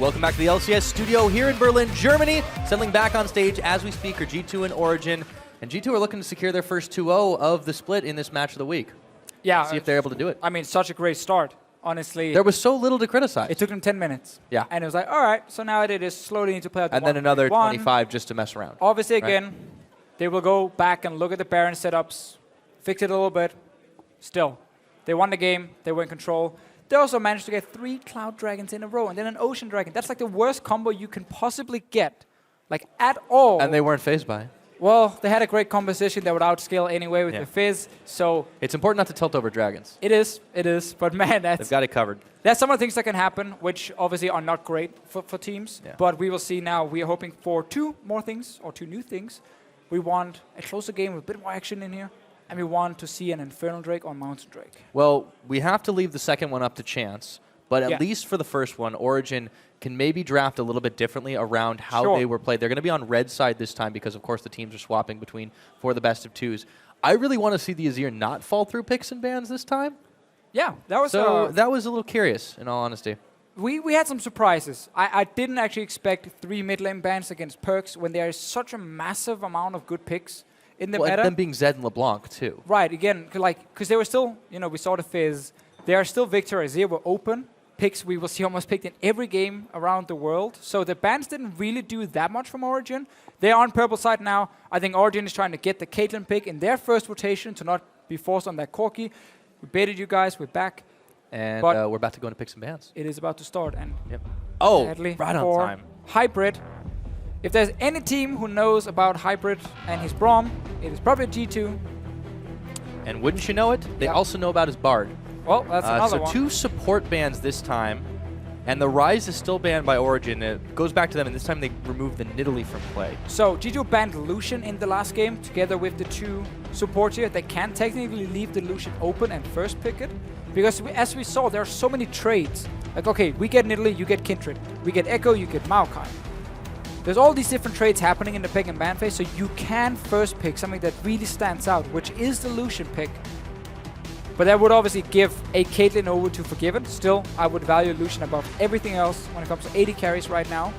Welcome back to the LCS studio here in Berlin, Germany. Settling back on stage as we speak are G2 and Origen. And G2 are looking to secure their first 2-0 of the split in this match of the week. Yeah. See if they're able to do it. I mean, such a great start, honestly. There was so little to criticize. It took them 10 minutes. Yeah. And it was like, all right, so now they just slowly need to play out the and then another 25 just to mess around. Obviously, right? again, they will go back and look at the Baron setups, fix it a little bit. Still, they won the game. They were in control. They also managed to get 3 Cloud Dragons in a row and then an Ocean Dragon. That's like the worst combo you can possibly get, like at all. And they weren't phased by it. Well, they had a great composition that would outscale anyway with the Fizz, so... It's important not to tilt over dragons. It is, but man, they've got it covered. That's some of the things that can happen, which obviously are not great for teams, but we will see now. We are hoping for 2 more things, or 2 new things. We want a closer game with a bit more action in here, and we want to see an Infernal Drake or Mountain Drake. Well, we have to leave the second one up to chance, but at least for the first one, Origen can maybe draft a little bit differently around how they were played. They're going to be on red side this time because, of course, the teams are swapping between for the best of 2s. I really want to see the Azir not fall through picks and bans this time. Yeah, that was that was a little curious, in all honesty. We had some surprises. I didn't actually expect 3 mid lane bans against Perks when there is such a massive amount of good picks in the meta. And them being Zed and LeBlanc, too. Right, again, because they were still, we saw the Fizz. They are still Victor. Azir were open. Picks we will see almost picked in every game around the world. So the bans didn't really do that much from Origen. They are on purple side now. I think Origen is trying to get the Caitlyn pick in their first rotation to not be forced on that Corki. We baited you guys. We're back. And we're about to go into picks and bans. It is about to start. And right on time. Hybrid. If there's any team who knows about Hybrid and his Braum, it is probably G2. And wouldn't you know it, they also know about his Bard. Well, that's another one. So 2 support bans this time, and the Rise is still banned by Origen. It goes back to them, and this time they remove the Nidalee from play. So G2 banned Lucian in the last game, together with the 2 supports here. They can technically leave the Lucian open and first pick it, because as we saw, there are so many trades. Like, okay, we get Nidalee, you get Kindred. We get Echo, you get Maokai. There's all these different trades happening in the pick and ban phase, so you can first pick something that really stands out, which is the Lucian pick. But that would obviously give a Caitlyn over to Forgiven. Still, I would value Lucian above everything else when it comes to 80 carries right now.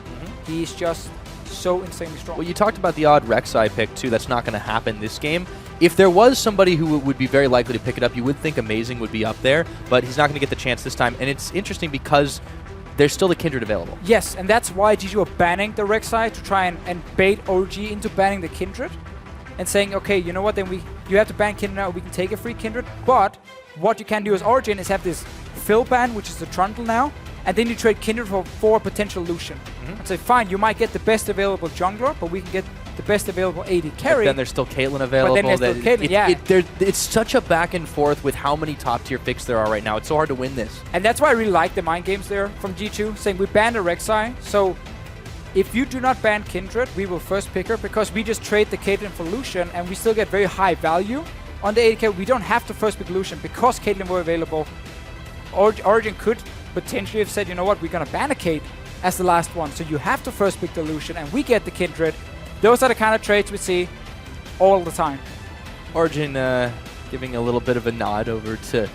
He's just so insanely strong. Well, you talked about the odd Rek'Sai pick, too. That's not going to happen this game. If there was somebody who would be very likely to pick it up, you would think Amazing would be up there, but he's not going to get the chance this time. And it's interesting because there's still the Kindred available. Yes, and that's why G2 are banning the Rek'Sai to try and bait OG into banning the Kindred. And saying, okay, you know what, then you have to ban Kindred now, we can take a free Kindred, but what you can do as Origen is have this fill ban, which is the Trundle now, and then you trade Kindred for potential Lucian. And say, fine, you might get the best available jungler, but we can get the best available AD carry. But then there's still Caitlyn available. But then there's still Caitlyn, it's such a back and forth with how many top tier picks there are right now. It's so hard to win this. And that's why I really like the mind games there from G2, saying we banned a Rek'Sai, so if you do not ban Kindred, we will first pick her, because we just trade the Caitlyn for Lucian, and we still get very high value on the 80k. We don't have to first pick Lucian because Caitlyn were available. Origen could potentially have said, you know what, we're going to ban a Cait as the last one, so you have to first pick the Lucian, and we get the Kindred. Those are the kind of trades we see all the time. Origen giving a little bit of a nod over to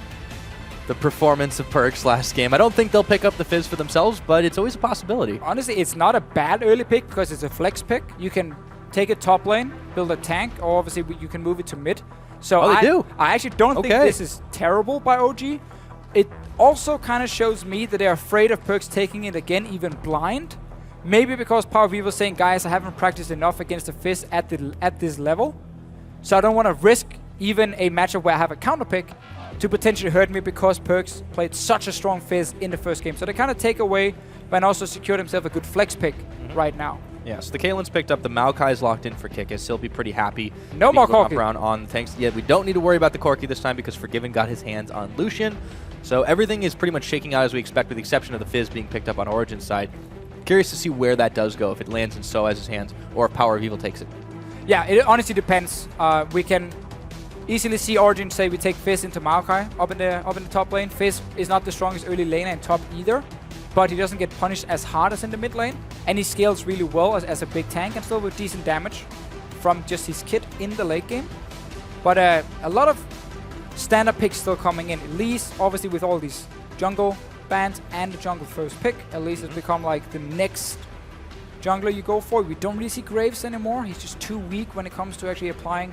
the performance of Perks last game. I don't think they'll pick up the Fizz for themselves, but it's always a possibility. Honestly, it's not a bad early pick because it's a flex pick. You can take it top lane, build a tank, or obviously you can move it to mid. So I actually don't think this is terrible by OG. It also kind of shows me that they're afraid of Perks taking it again, even blind. Maybe because Power V was saying, guys, I haven't practiced enough against the Fizz at this level, so I don't want to risk even a matchup where I have a counter pick to potentially hurt me because Perks played such a strong Fizz in the first game. So they kind of take away, but also secured himself a good flex pick right now. Yeah, so the Caitlyn's picked up. The Maokai's locked in for Kikis. He'll be pretty happy. No more Corki. Around on thanks. Yeah, we don't need to worry about the Corki this time because Forgiven got his hands on Lucian. So everything is pretty much shaking out as we expect, with the exception of the Fizz being picked up on Origen's side. Curious to see where that does go, if it lands in Soaz's hands or if Power of Evil takes it. Yeah, it honestly depends. We can easily see Origen say we take Fizz into Maokai up in the top lane. Fizz is not the strongest early laner in top either, but he doesn't get punished as hard as in the mid lane, and he scales really well as a big tank and still with decent damage from just his kit in the late game. But a lot of standard picks still coming in. Elise, obviously with all these jungle bans and the jungle first pick. At least it's become like the next jungler you go for. We don't really see Graves anymore. He's just too weak when it comes to actually applying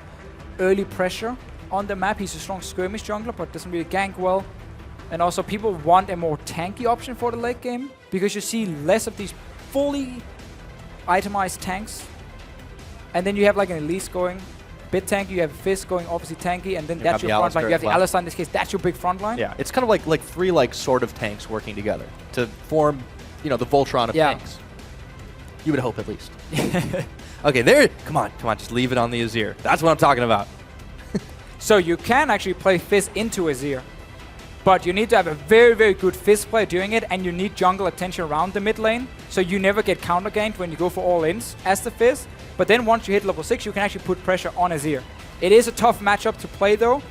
early pressure on the map. He's a strong skirmish jungler, but doesn't really gank well. And also people want a more tanky option for the late game, because you see less of these fully itemized tanks. And then you have like an Elise going bit tanky, you have Fizz going obviously tanky, and then that's your front line. You have the Alistar in this case, that's your big front line. Yeah, it's kind of like three sort of tanks working together to form, the Voltron of tanks. You would hope, at least. Okay, there. Come on, just leave it on the Azir. That's what I'm talking about. So you can actually play Fizz into Azir, but you need to have a very, very good Fizz play doing it, and you need jungle attention around the mid lane, so you never get counter ganked when you go for all-ins as the Fizz. But then once you hit level 6, you can actually put pressure on Azir. It is a tough matchup to play, though.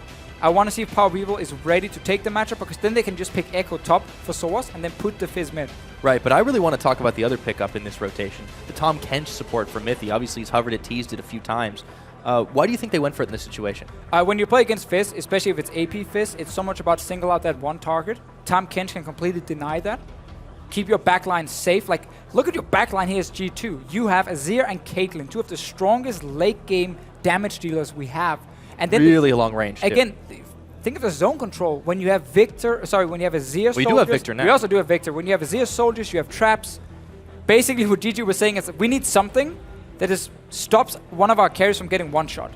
I want to see if Power People is ready to take the matchup, because then they can just pick Echo top for Source and then put the Fizz mid. Right, but I really want to talk about the other pickup in this rotation, the Tahm Kench support for Mithy. Obviously, he's hovered it, teased it a few times. Why do you think they went for it in this situation? When you play against Fizz, especially if it's AP Fizz, it's so much about single out that one target. Tahm Kench can completely deny that. Keep your backline safe. Like, look at your backline here as G2. You have Azir and Caitlyn, two of the strongest late game damage dealers we have. And then really long range. Again, think of the zone control. When you have when you have Azir soldiers. We do have Victor now. We also do have Victor. When you have Azir soldiers, you have traps. Basically, what G2 was saying is we need something that stops one of our carries from getting one shot.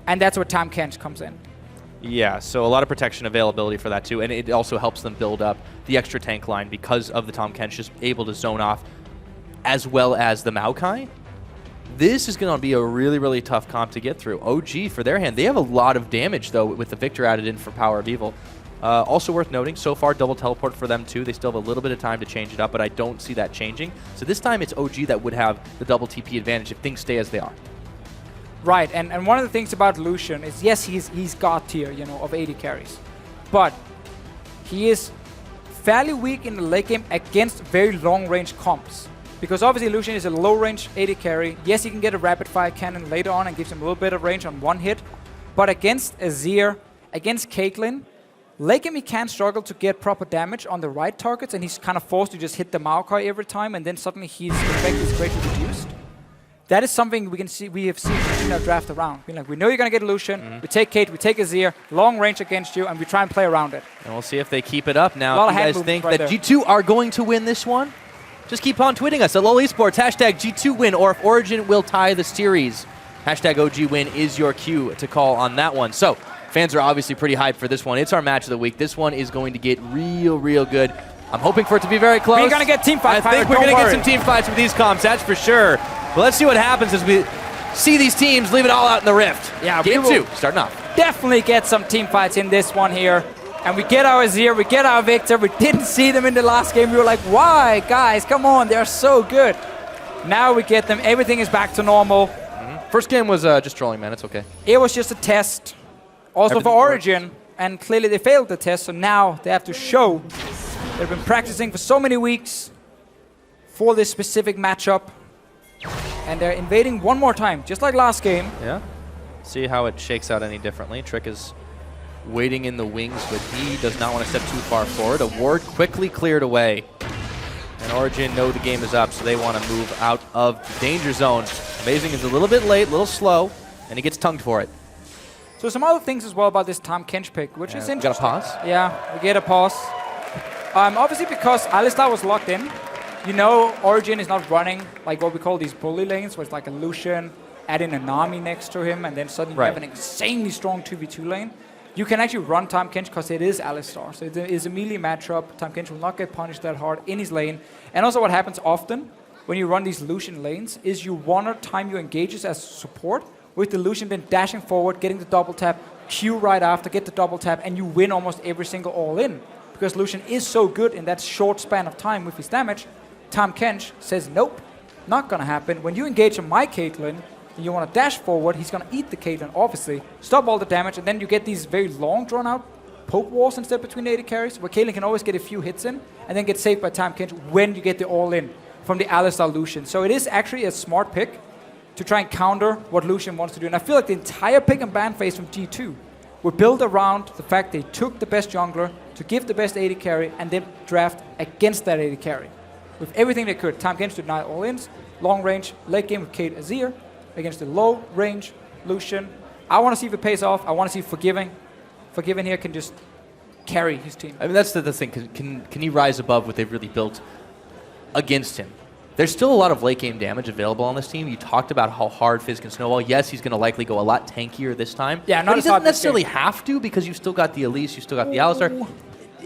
And that's where Tahm Kench comes in. Yeah, so a lot of protection availability for that too, and it also helps them build up the extra tank line because of the Tahm Kench just able to zone off, as well as the Maokai. This is going to be a really, really tough comp to get through. OG, for their hand, they have a lot of damage, though, with the Victor added in for Power of Evil. Also worth noting, so far, double teleport for them, too. They still have a little bit of time to change it up, but I don't see that changing. So this time, it's OG that would have the double TP advantage if things stay as they are. Right, and one of the things about Lucian is, yes, he's God tier, of 80 carries. But he is fairly weak in the late game against very long-range comps. Because obviously Lucian is a low-range 80 carry. Yes, he can get a rapid-fire cannon later on and gives him a little bit of range on one hit. But against Azir, against Caitlyn, late game he can struggle to get proper damage on the right targets, and he's kind of forced to just hit the Maokai every time, and then suddenly his effect is greatly reduced. That is something we have seen in our draft around. We know you're going to get Lucian, we take Kate, we take Azir, long range against you, and we try and play around it. And we'll see if they keep it up now. If you guys think that G2 are going to win this one, just keep on tweeting us at LOL Esports, hashtag G2 win, or if Origen will tie the series, hashtag OG win is your cue to call on that one. So, fans are obviously pretty hyped for this one. It's our match of the week. This one is going to get real, real good. I'm hoping for it to be very close. We're going to get team fights. I think we're going to get some team fights with these comps, that's for sure. But let's see what happens as we see these teams leave it all out in the rift. Yeah, Game 2, starting off. Definitely get some team fights in this one here. And we get our Azir, we get our Victor. We didn't see them in the last game. We were like, why? Guys, come on, they're so good. Now we get them. Everything is back to normal. First game was just trolling, man. It's okay. It was just a test. Also for Origen. And clearly they failed the test, so now they have to show. They've been practicing for so many weeks for this specific matchup. And they're invading one more time, just like last game. Yeah. See how it shakes out any differently. Trick is waiting in the wings, but he does not want to step too far forward. A ward quickly cleared away. And Origen know the game is up, so they want to move out of the danger zone. Amazing is a little bit late, a little slow, and he gets tongued for it. So some other things as well about this Tahm Kench pick, which is interesting. Got a pause? Yeah, we get a pause. Obviously because Alistar was locked in, Origen is not running like what we call these bully lanes, where it's like a Lucian, add in a Nami next to him, and then suddenly you have an insanely strong 2v2 lane. You can actually run Tahm Kench because it is Alistar, so it is a melee matchup. Tahm Kench will not get punished that hard in his lane. And also what happens often when you run these Lucian lanes is you want to time your engages as support, with the Lucian then dashing forward, getting the double tap, Q right after, get the double tap, and you win almost every single all-in. Because Lucian is so good in that short span of time with his damage, Tahm Kench says, nope, not going to happen. When you engage on my Caitlyn, and you want to dash forward, he's going to eat the Caitlyn, obviously, stop all the damage, and then you get these very long, drawn-out poke wars instead between AD carries, where Caitlyn can always get a few hits in, and then get saved by Tahm Kench when you get the all-in from the Alistar Lucian. So it is actually a smart pick to try and counter what Lucian wants to do. And I feel like the entire pick and ban phase from G2 were built around the fact they took the best jungler to give the best AD carry and then draft against that AD carry. With everything they could. Time Games to deny all-ins, long range, late game with Kate Azir, against the low range, Lucian. I want to see if it pays off. I want to see if Forgiven here can just carry his team. I mean, that's the thing. Can he rise above what they've really built against him? There's still a lot of late game damage available on this team. You talked about how hard Fizz can snowball. Yes, he's going to likely go a lot tankier this time. Yeah, but he doesn't necessarily have to because you've still got the Elise, you've still got the Alistar.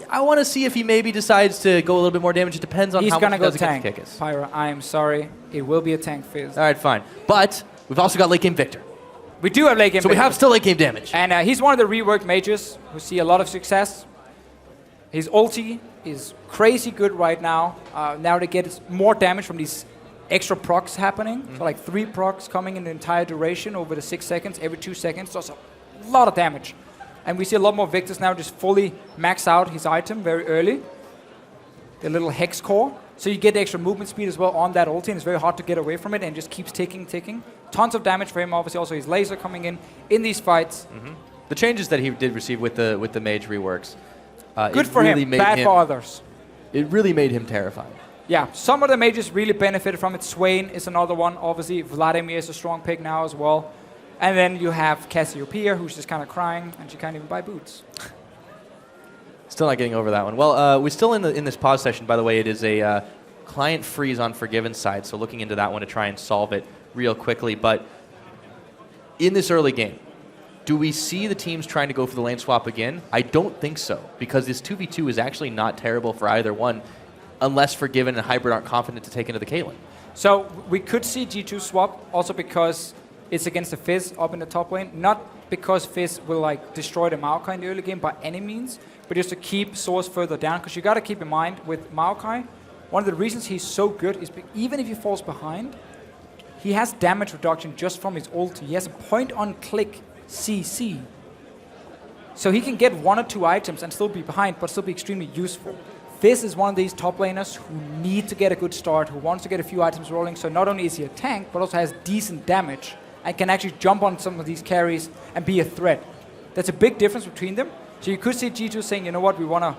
I want to see if he maybe decides to go a little bit more damage. It depends on how much he does against Kikis. Pyra, I am sorry. It will be a tank Fizz. All right, fine. But we've also got late game Victor. We do have late game Victor. So we have still late game damage. And he's one of the reworked mages who see a lot of success. His ulti is crazy good right now. Now they get more damage from these extra procs happening. So like 3 procs coming in the entire duration over the 6 seconds, every 2 seconds. So it's a lot of damage. And we see a lot more Victors now just fully max out his item very early. The little Hex Core. So you get the extra movement speed as well on that ulti, and it's very hard to get away from it and just keeps ticking. Tons of damage for him, obviously also his laser coming in these fights. The changes that he did receive with the mage reworks. Good for him, bad for others. It really made him terrifying. Yeah, some of the mages really benefited from it. Swain is another one, obviously. Vladimir is a strong pick now as well. And then you have Cassiopeia, who's just kind of crying, and she can't even buy boots. Still not getting over that one. Well, we're still in this pause session, by the way. It is a client freeze on Forgiven's side, so looking into that one to try and solve it real quickly. But in this early game, do we see the teams trying to go for the lane swap again? I don't think so, because this 2v2 is actually not terrible for either one, unless Forgiven and Hybrid aren't confident to take into the Caitlyn. So we could see G2 swap, also because it's against the Fizz up in the top lane. Not because Fizz will like destroy the Maokai in the early game by any means, but just to keep Source further down. Because you got to keep in mind with Maokai, one of the reasons he's so good is even if he falls behind, he has damage reduction just from his ulti. He has a point-on-click CC. So he can get 1 or 2 items and still be behind, but still be extremely useful. Fizz is one of these top laners who need to get a good start, who wants to get a few items rolling. So not only is he a tank, but also has decent damage and can actually jump on some of these carries and be a threat. That's a big difference between them. So you could see G2 saying, you know what, we want to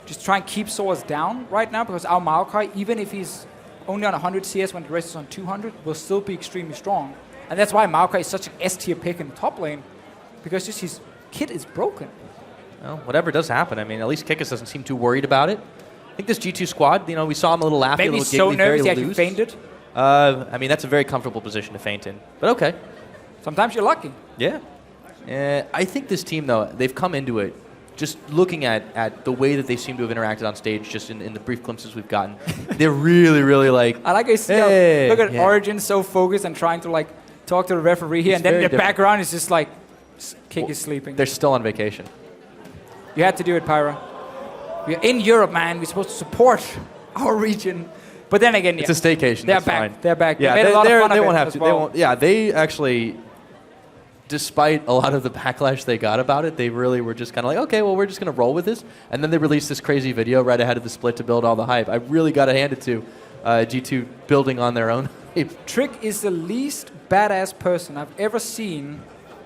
just try and keep Source down right now because our Maokai, even if he's only on 100 CS when the rest is on 200, will still be extremely strong. And that's why Maokai is such an S-tier pick in the top lane, because just his kit is broken. Well, whatever does happen. I mean, at least Kikis doesn't seem too worried about it. I think this G2 squad, we saw him a little laughy, maybe a little so giggly, nervous very he actually loose. fainted. I mean, that's a very comfortable position to faint in. But okay. Sometimes you're lucky. Yeah. I think this team, though, they've come into it just looking at the way that they seem to have interacted on stage just in the brief glimpses we've gotten. They're really, really like, I like hey, look at Origen so focused and trying to like talk to the referee here, and then in the background is just like Kick is sleeping. They're still on vacation. You had to do it, Pyra. We're in Europe, man. We're supposed to support our region. But then again, it's a staycation. They're back. Fine. They're back. Yeah, they won't have to. Well. They won't. Yeah, they actually, despite a lot of the backlash they got about it, they really were just kind of like, okay, well, we're just going to roll with this. And then they released this crazy video right ahead of the split to build all the hype. I really got to hand it to G2 building on their own hype. Trick is the least badass person I've ever seen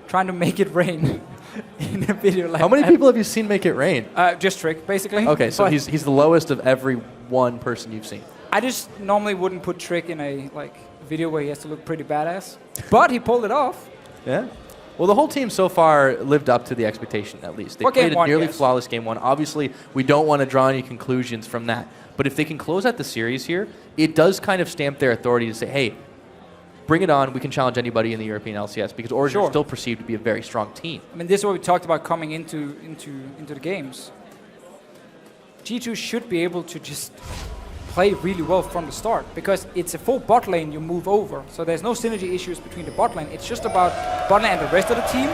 trying to make it rain in a video like that. How many people have you seen make it rain? Just Trick, basically. Okay, so he's the lowest of every one person you've seen. I just normally wouldn't put Trick in a video where he has to look pretty badass. But he pulled it off. Yeah. Well, the whole team so far lived up to the expectation, at least. They played a nearly flawless game 1. Obviously, we don't want to draw any conclusions from that. But if they can close out the series here, it does kind of stamp their authority to say, hey, bring it on. We can challenge anybody in the European LCS because Origen is still perceived to be a very strong team. I mean, this is what we talked about coming into the games. G2 should be able to just play really well from the start because it's a full bot lane you move over. So there's no synergy issues between the bot lane. It's just about bot lane and the rest of the team.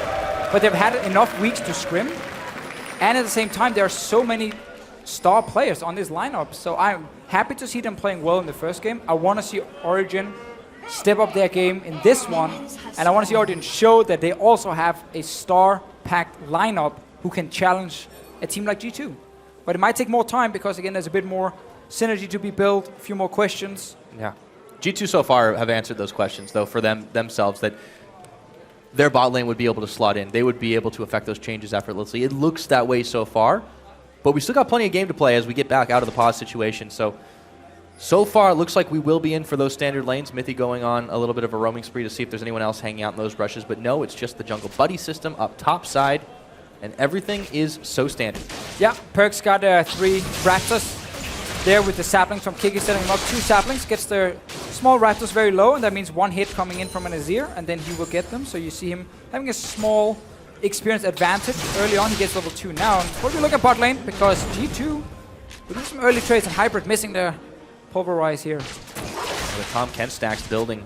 But they've had enough weeks to scrim. And at the same time, there are so many star players on this lineup. So I'm happy to see them playing well in the first game. I want to see Origen step up their game in this one. And I want to see Origen show that they also have a star-packed lineup who can challenge a team like G2. But it might take more time because, again, there's a bit more synergy to be built, a few more questions. Yeah. G2 so far have answered those questions, though, for themselves, that their bot lane would be able to slot in. They would be able to affect those changes effortlessly. It looks that way so far, but we still got plenty of game to play as we get back out of the pause situation. So far, it looks like we will be in for those standard lanes. Mithy going on a little bit of a roaming spree to see if there's anyone else hanging out in those brushes, but no, it's just the jungle buddy system up top side, and everything is so standard. Yeah, Perk's got 3 Raptors there with the saplings from Kiki setting him up. 2 saplings, gets the small Raptors very low, and that means 1 hit coming in from an Azir, and then he will get them. So you see him having a small experience advantage early on. He gets level 2 now. And what do we look at bot lane? Because G2 will do some early trades, and Hybrid missing the pulverize here. The Tom Kent stacks building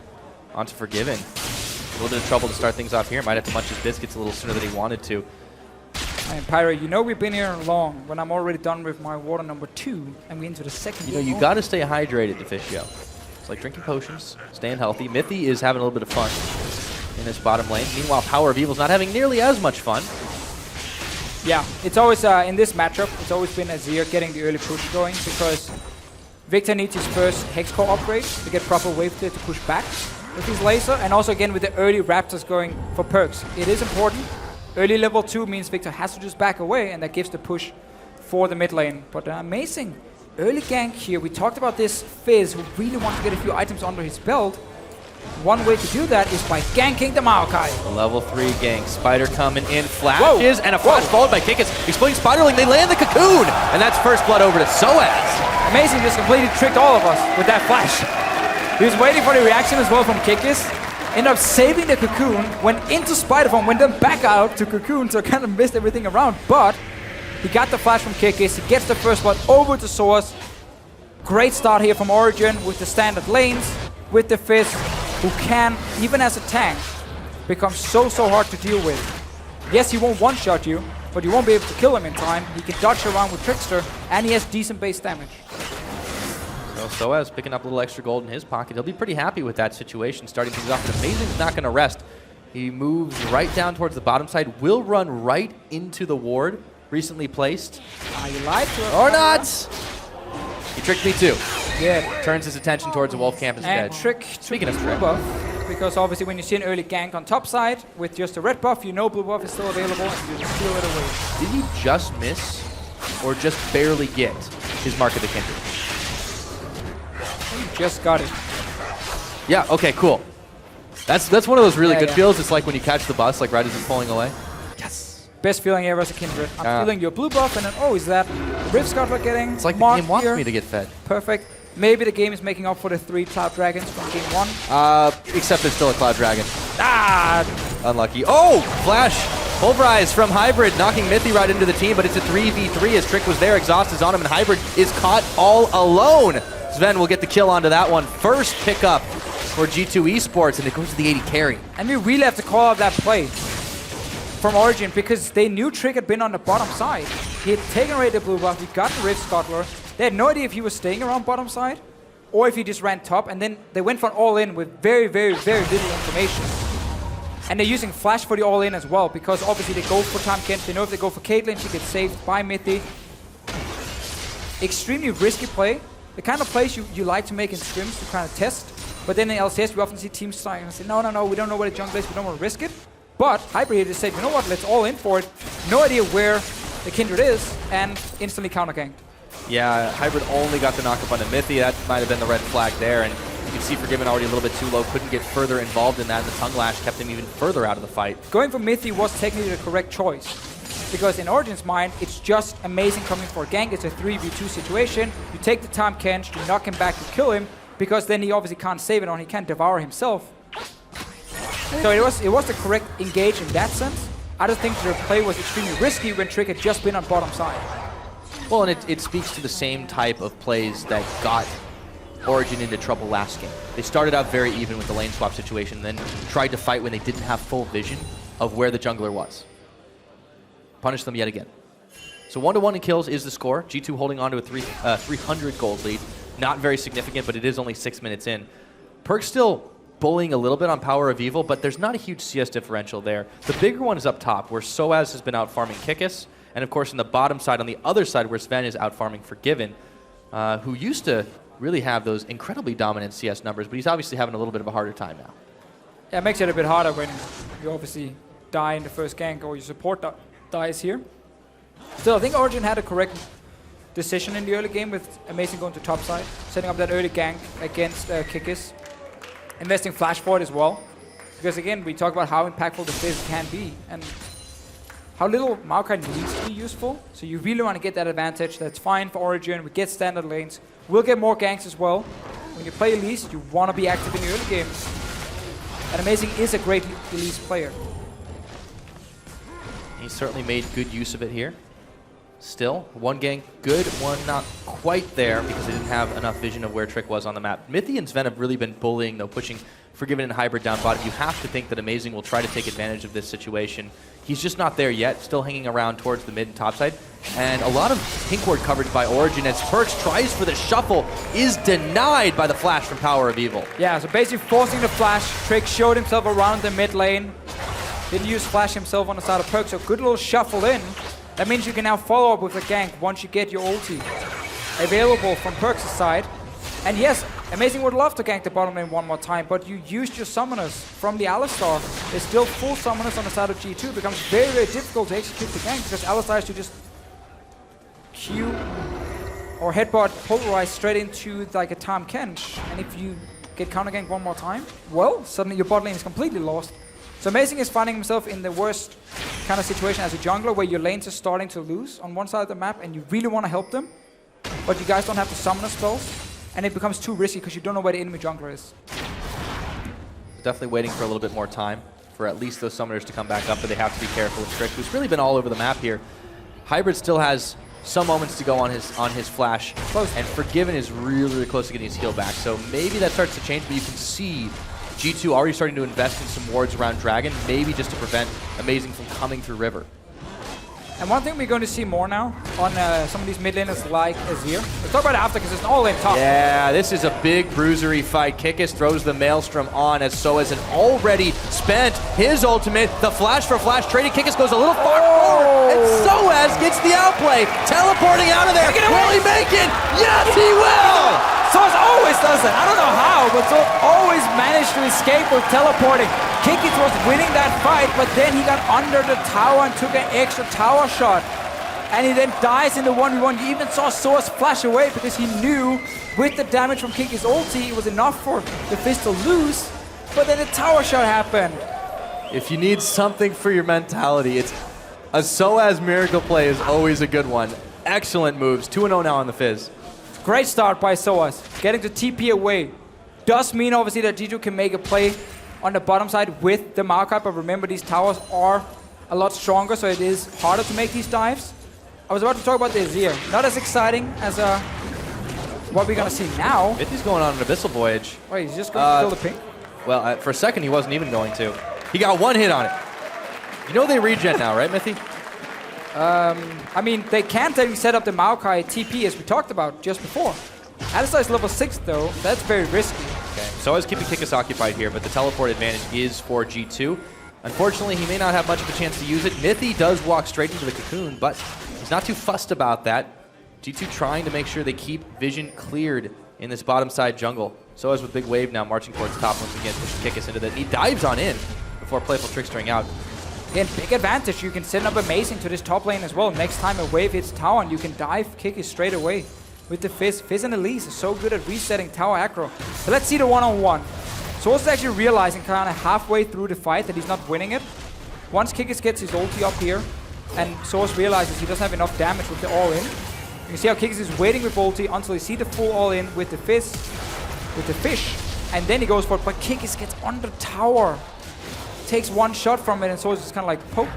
onto Forgiven. A little bit of trouble to start things off here. Might have to munch his biscuits a little sooner than he wanted to. And Pyro, you know we've been here long when I'm already done with my water number 2 and we into the second. You know, you got to stay hydrated, Deficio. It's like drinking potions, staying healthy. Mithy is having a little bit of fun in this bottom lane. Meanwhile, Power of Evil's not having nearly as much fun. Yeah, it's always, in this matchup, it's always been Azir getting the early push going because Victor needs his first Hex Core upgrade to get proper wave clear to push back with his laser, and also again with the early Raptors going for perks. It is important. Early level 2 means Victor has to just back away, and that gives the push for the mid lane. But amazing early gank here. We talked about this Fizz who really wants to get a few items under his belt. One way to do that is by ganking the Maokai. A level 3 gank. Spider coming in, flashes, and a flash followed by Kikis. Exploding Spiderling, they land the cocoon! And that's first blood over to Soaz. Amazing, just completely tricked all of us with that flash. He was waiting for the reaction as well from Kikis. Ended up saving the cocoon, went into Spider Form, went then back out to cocoon, so kind of missed everything around. But he got the flash from Kikis, he gets the first blood over to Soaz. Great start here from Origen with the standard lanes, with the Fizz, who can, even as a tank, become so hard to deal with. Yes, he won't one-shot you, but you won't be able to kill him in time. He can dodge around with Trickster, and he has decent base damage. So Soaz picking up a little extra gold in his pocket. He'll be pretty happy with that situation, starting things off. But Amazing's not going to rest. He moves right down towards the bottom side, will run right into the ward, recently placed. You lied to us. Or not! He tricked me too. Yeah. Turns his attention towards the Wolf Camp instead. And Trick Speaking of blue Trick. buff, because obviously when you see an early gank on top side with just a red buff, you know blue buff is still available and you just steal it away. Did he just miss or just barely get his Mark of the Kindred? He just got it. Yeah, okay, cool. That's one of those really good feels. It's like when you catch the bus, like right as it's pulling away. Yes. Best feeling ever as a Kindred. I'm feeling your blue buff and then, oh, is that Rift Scuttler getting It's like marked the game wants here? me to get fed. Perfect. Maybe the game is making up for the 3 Cloud Dragons from game 1. Except it's still a Cloud Dragon. Ah! Unlucky. Oh! Flash! Pulverize from Hybrid, knocking Mithy right into the team, but it's a 3v3 as Trick was there. Exhaust is on him, and Hybrid is caught all alone. Sven will get the kill onto that one. First pickup for G2 Esports, and it goes to the 80 carry. And we really have to call out that play from Origen because they knew Trick had been on the bottom side. He had taken away the blue buff, he got the Rift Scuttler. They had no idea if he was staying around bottom side or if he just ran top, and then they went for an all-in with very little information. And they're using Flash for the all-in as well, because obviously they go for Tom Kent. They know if they go for Caitlyn, she gets saved by Mithy. Extremely risky play. The kind of plays you like to make in scrims to kind of test. But then in LCS, we often see teams starting and say, no, we don't know where the jungle is, we don't want to risk it. But Hybrid here just said, you know what, let's all in for it. No idea where the Kindred is, and instantly counter-ganked. Yeah, Hybrid only got the knock up on the Mithy. That might have been the red flag there, and you can see Forgiven already a little bit too low, couldn't get further involved in that, and the Tongue Lash kept him even further out of the fight. Going for Mithy was technically the correct choice, because in Origen's mind, it's just amazing coming for a gank. It's a 3v2 situation. You take the Tom Kench, you knock him back, you kill him, because then he obviously can't save it on, he can't devour himself. So it was the correct engage in that sense. I just think their play was extremely risky when Trick had just been on bottom side. Well, and it speaks to the same type of plays that got Origen into trouble last game. They started out very even with the lane swap situation, then tried to fight when they didn't have full vision of where the jungler was. Punish them yet again. So 1-1 in kills is the score. G2 holding on to a 300 gold lead. Not very significant, but it is only 6 minutes in. Perk's still bullying a little bit on Power of Evil, but there's not a huge CS differential there. The bigger one is up top, where Soaz has been out farming Kikis, and of course on the bottom side, on the other side, where Sven is out farming Forgiven, who used to really have those incredibly dominant CS numbers, but he's obviously having a little bit of a harder time now. Yeah, it makes it a bit harder when you obviously die in the first gank or your support dies here. Still, I think Origen had a correct decision in the early game with Amazing going to top side, setting up that early gank against Kikis, investing flash for it as well. Because again, we talk about how impactful the Fizz can be and how little Maokai needs to be useful. So you really want to get that advantage. That's fine for Origen. We get standard lanes. We'll get more ganks as well. When you play Elise, you want to be active in the early game. And Amazing is a great Elise player. He certainly made good use of it here. Still, one gank good, one not quite there because they didn't have enough vision of where Trick was on the map. Mythy and Sven have really been bullying, though, pushing Forgiven and Hybrid down bottom. You have to think that Amazing will try to take advantage of this situation. He's just not there yet, still hanging around towards the mid and top side. And a lot of pink ward coverage by Origen as Perkz tries for the shuffle, is denied by the flash from Power of Evil. Yeah, so basically forcing the flash. Trick showed himself around the mid lane. Didn't use flash himself on the side of Perkz, so good little shuffle in. That means you can now follow up with a gank once you get your ulti available from Perkz' side. And yes, Amazing would love to gank the bottom lane one more time, but you used your summoners from the Alistar. There's still full summoners on the side of G2. It becomes very, very difficult to execute the gank because Alistar has to just Q or headbutt polarize straight into like a Tahm Kench. And if you get counter gank one more time, well, suddenly your bot lane is completely lost. So Amazing is finding himself in the worst kind of situation as a jungler where your lanes are starting to lose on one side of the map and you really want to help them, but you guys don't have the summoner spells, and it becomes too risky because you don't know where the enemy jungler is. Definitely waiting for a little bit more time for at least those summoners to come back up, but they have to be careful with Trick, who's really been all over the map here. Hybrid still has some moments to go on his flash, and Forgiven is really, really close to getting his heal back, so maybe that starts to change, but you can see G2 already starting to invest in some wards around Dragon, maybe just to prevent Amazing from coming through River. And one thing we're going to see more now on some of these mid laners like Azir. Let's talk about it after because it's an all-in top. Yeah, this is a big bruisery fight. Kikis throws the Maelstrom on as Soaz had already spent his ultimate. The flash for flash traded. Kikis goes a little far forward, and Soaz gets the outplay. Teleporting out of there. Will he make it? Yes, he will! Soaz always does that. I don't know how, but Soaz always managed to escape with teleporting. Kikis was winning that fight, but then he got under the tower and took an extra tower shot. And he then dies in the 1v1. You even saw Soaz flash away because he knew with the damage from Kikis' ulti, it was enough for the Fizz to lose. But then the tower shot happened. If you need something for your mentality, it's a Soaz miracle play is always a good one. Excellent moves. 2-0 now on the Fizz. Great start by Soaz. Getting the TP away. Does mean obviously that G2 can make a play on the bottom side with the Maokai, but remember these towers are a lot stronger, so it is harder to make these dives. I was about to talk about the Azir. Not as exciting as what we're gonna see now. Mythy's going on an Abyssal Voyage. Wait, he's just going to kill the pink? Well, for a second he wasn't even going to. He got one hit on it. You know they regen now, right, Mythy? I mean, they can technically set up the Maokai TP as we talked about just before. Alistar is level 6 though, that's very risky. Okay, so I was keeping Kikis occupied here, but the teleport advantage is for G2. Unfortunately, he may not have much of a chance to use it. Mythy does walk straight into the cocoon, but he's not too fussed about that. G2 trying to make sure they keep vision cleared in this bottom side jungle. So as with Big Wave now marching towards top once again, pushing Kikis into that. He dives on in before Playful Trickstering out. Again, big advantage. You can send up Amazing to this top lane as well. Next time a wave hits tower, and you can dive Kikis straight away with the Fizz. Fizz and Elise is so good at resetting tower aggro. So let's see the one-on-one. Soaz is actually realizing kind of halfway through the fight that he's not winning it. Once Kikis gets his ulti up here, and Soaz realizes he doesn't have enough damage with the all-in. You can see how Kikis is waiting with ulti until he sees the full all-in with the Fizz, with the fish, and then he goes for it. But Kikis gets on the tower. Takes one shot from it, and Soaz is kind of like poke,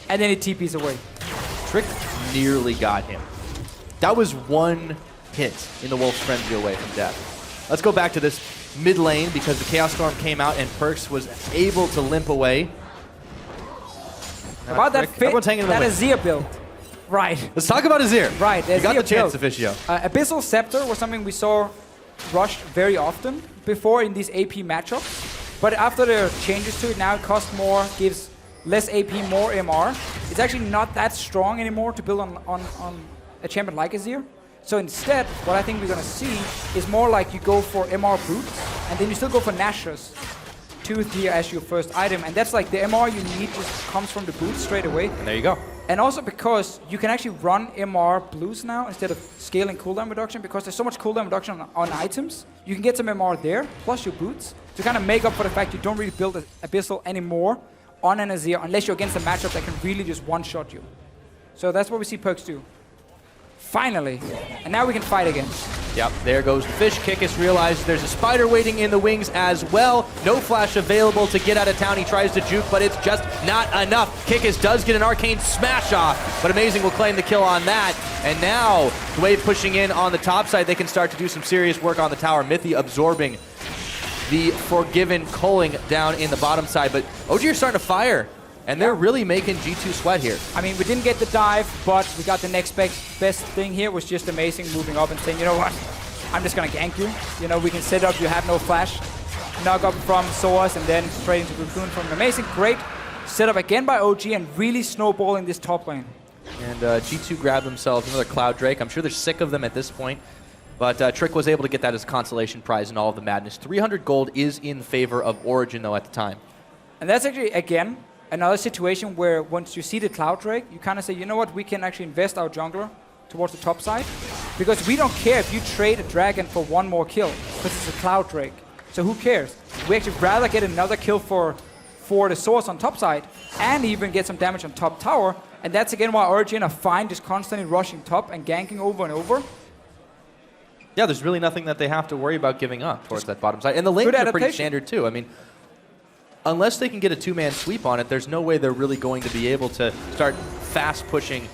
and then he TPs away. Trick nearly got him. That was one hit in the Wolf's Frenzy away from death. Let's go back to this mid lane because the Chaos Storm came out and Perkz was able to limp away. About that fit, that Azir build. Right. Let's talk about Azir. Right. You got the chance, Officio. Abyssal Scepter was something we saw rushed very often before in these AP matchups. But after the changes to it, now it costs more, gives less AP, more MR. It's actually not that strong anymore to build on a champion like Azir. So instead, what I think we're going to see is more like you go for MR Brutes, and then you still go for Nashers. Tooth here as your first item, and that's like the MR you need just comes from the boots straight away. And there you go. And also because you can actually run MR blues now instead of scaling cooldown reduction, because there's so much cooldown reduction on items. You can get some MR there, plus your boots, to kind of make up for the fact you don't really build Abyssal anymore on an Azir unless you're against a matchup that can really just one-shot you. So that's what we see Perks do. Finally. And now we can fight again. Yep, there goes the fish. Kikis realizes there's a spider waiting in the wings as well. No flash available to get out of town. He tries to juke, but it's just not enough. Kikis does get an arcane smash off, but Amazing will claim the kill on that. And now, the wave pushing in on the top side, they can start to do some serious work on the tower. Mithy absorbing the Forgiven culling down in the bottom side, but OG are starting to fire. And they're really making G2 sweat here. I mean, we didn't get the dive, but we got the next best thing here was just Amazing moving up and saying, you know what, I'm just going to gank you. You know, we can set up, you have no flash. Knock up from Soas and then straight into Cocoon from Amazing. Great setup again by OG and really snowballing this top lane. And G2 grabbed themselves another Cloud Drake. I'm sure they're sick of them at this point. But Trick was able to get that as a consolation prize in all of the madness. 300 gold is in favor of Origen, though, at the time. And that's actually, again, another situation where once you see the Cloud Drake, you kind of say, you know what, we can actually invest our jungler towards the top side. Because we don't care if you trade a dragon for one more kill, because it's a Cloud Drake. So who cares? We actually rather get another kill for the source on top side, and even get some damage on top tower. And that's again why Origen are fine just constantly rushing top and ganking over and over. Yeah, there's really nothing that they have to worry about giving up towards that bottom side. And the lanes are pretty standard too. I mean, unless they can get a two-man sweep on it, there's no way they're really going to be able to start fast pushing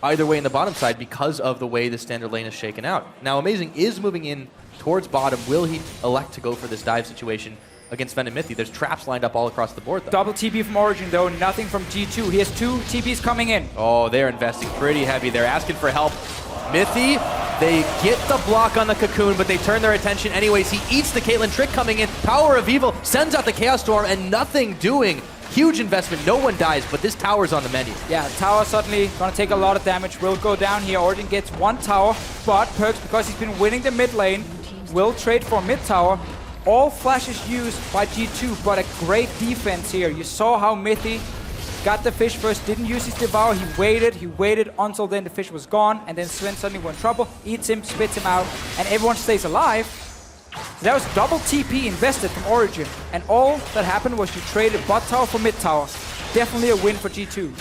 either way in the bottom side because of the way the standard lane is shaken out. Now, Amazing is moving in towards bottom. Will he elect to go for this dive situation against Ven and Mithy? There's traps lined up all across the board, though. Double TP from Origen, though. Nothing from G2. He has 2 TPs coming in. Oh, they're investing pretty heavy. They're asking for help. Mithy, they get the block on the Cocoon, but they turn their attention anyways. He eats the Caitlyn Trick coming in. Power of Evil sends out the Chaos Storm, and nothing doing. Huge investment. No one dies, but this tower's on the menu. Yeah, tower suddenly going to take a lot of damage. Will go down here. Origen gets 1 tower, but Perks, because he's been winning the mid lane, will trade for mid tower. All flashes used by G2, but a great defense here. You saw how Mithy got the fish first, didn't use his Devour. He waited until then the fish was gone, and then Sven suddenly went in trouble, eats him, spits him out, and everyone stays alive. So that was double TP invested from Origen, and all that happened was you traded bot tower for mid tower. Definitely a win for G2.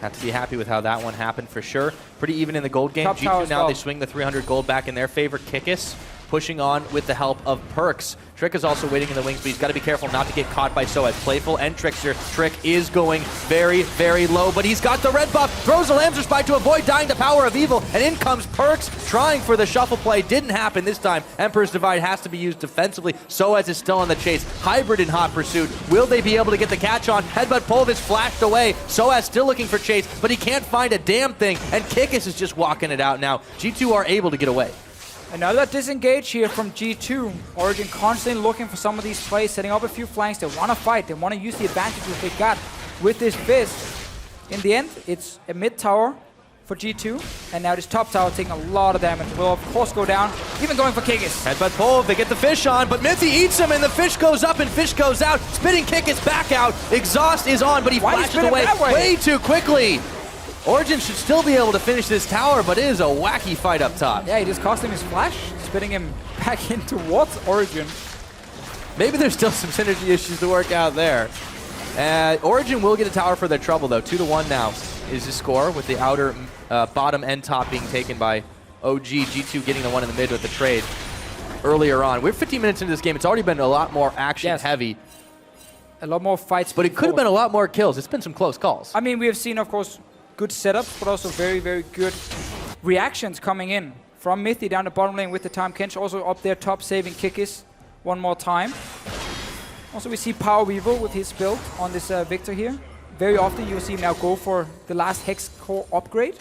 Have to be happy with how that one happened for sure. Pretty even in the gold game. Top G2 now, they swing the 300 gold back in their favor. Kikis pushing on with the help of Perks. Trick is also waiting in the wings, but he's got to be careful not to get caught by Soaz. Playful and Trickster. Trick is going very, very low, but he's got the red buff. Throws a Lamb's Respite to avoid dying to Power of Evil, and in comes Perks, trying for the shuffle play. Didn't happen this time. Emperor's Divide has to be used defensively. Soaz is still on the chase. Hybrid in hot pursuit. Will they be able to get the catch on? Headbutt Pole is flashed away. Soaz still looking for chase, but he can't find a damn thing, and Kikis is just walking it out now. G2 are able to get away. Another disengage here from G2. Origen constantly looking for some of these plays, setting up a few flanks. They want to fight. They want to use the advantages they got with this fist. In the end, it's a mid tower for G2. And now this top tower taking a lot of damage. Will, of course, go down. Even going for Kikis. Headbutt Pole, they get the fish on, but Mithy eats him, and the fish goes up and fish goes out. Spitting Kikis back out. Exhaust is on, but he flashes away way too quickly. Origen should still be able to finish this tower, but it is a wacky fight up top. Yeah, he just cost him his flash, spitting him back in towards Origen. Maybe there's still some synergy issues to work out there. Origen will get a tower for their trouble, though. 2-1 now is the score, with the outer bottom and top being taken by OG. G2 getting the one in the mid with the trade earlier on. We're 15 minutes into this game. It's already been a lot more action-heavy. A lot more fights. But it could have been a lot more kills. It's been some close calls. I mean, we have seen, of course, good setups, but also very, very good reactions coming in from Mithy down the bottom lane with the Time Kench. Also up there top saving Kikis one more time. Also we see Power Weaver with his build on this Victor here. Very often you'll see him now go for the last Hex Core upgrade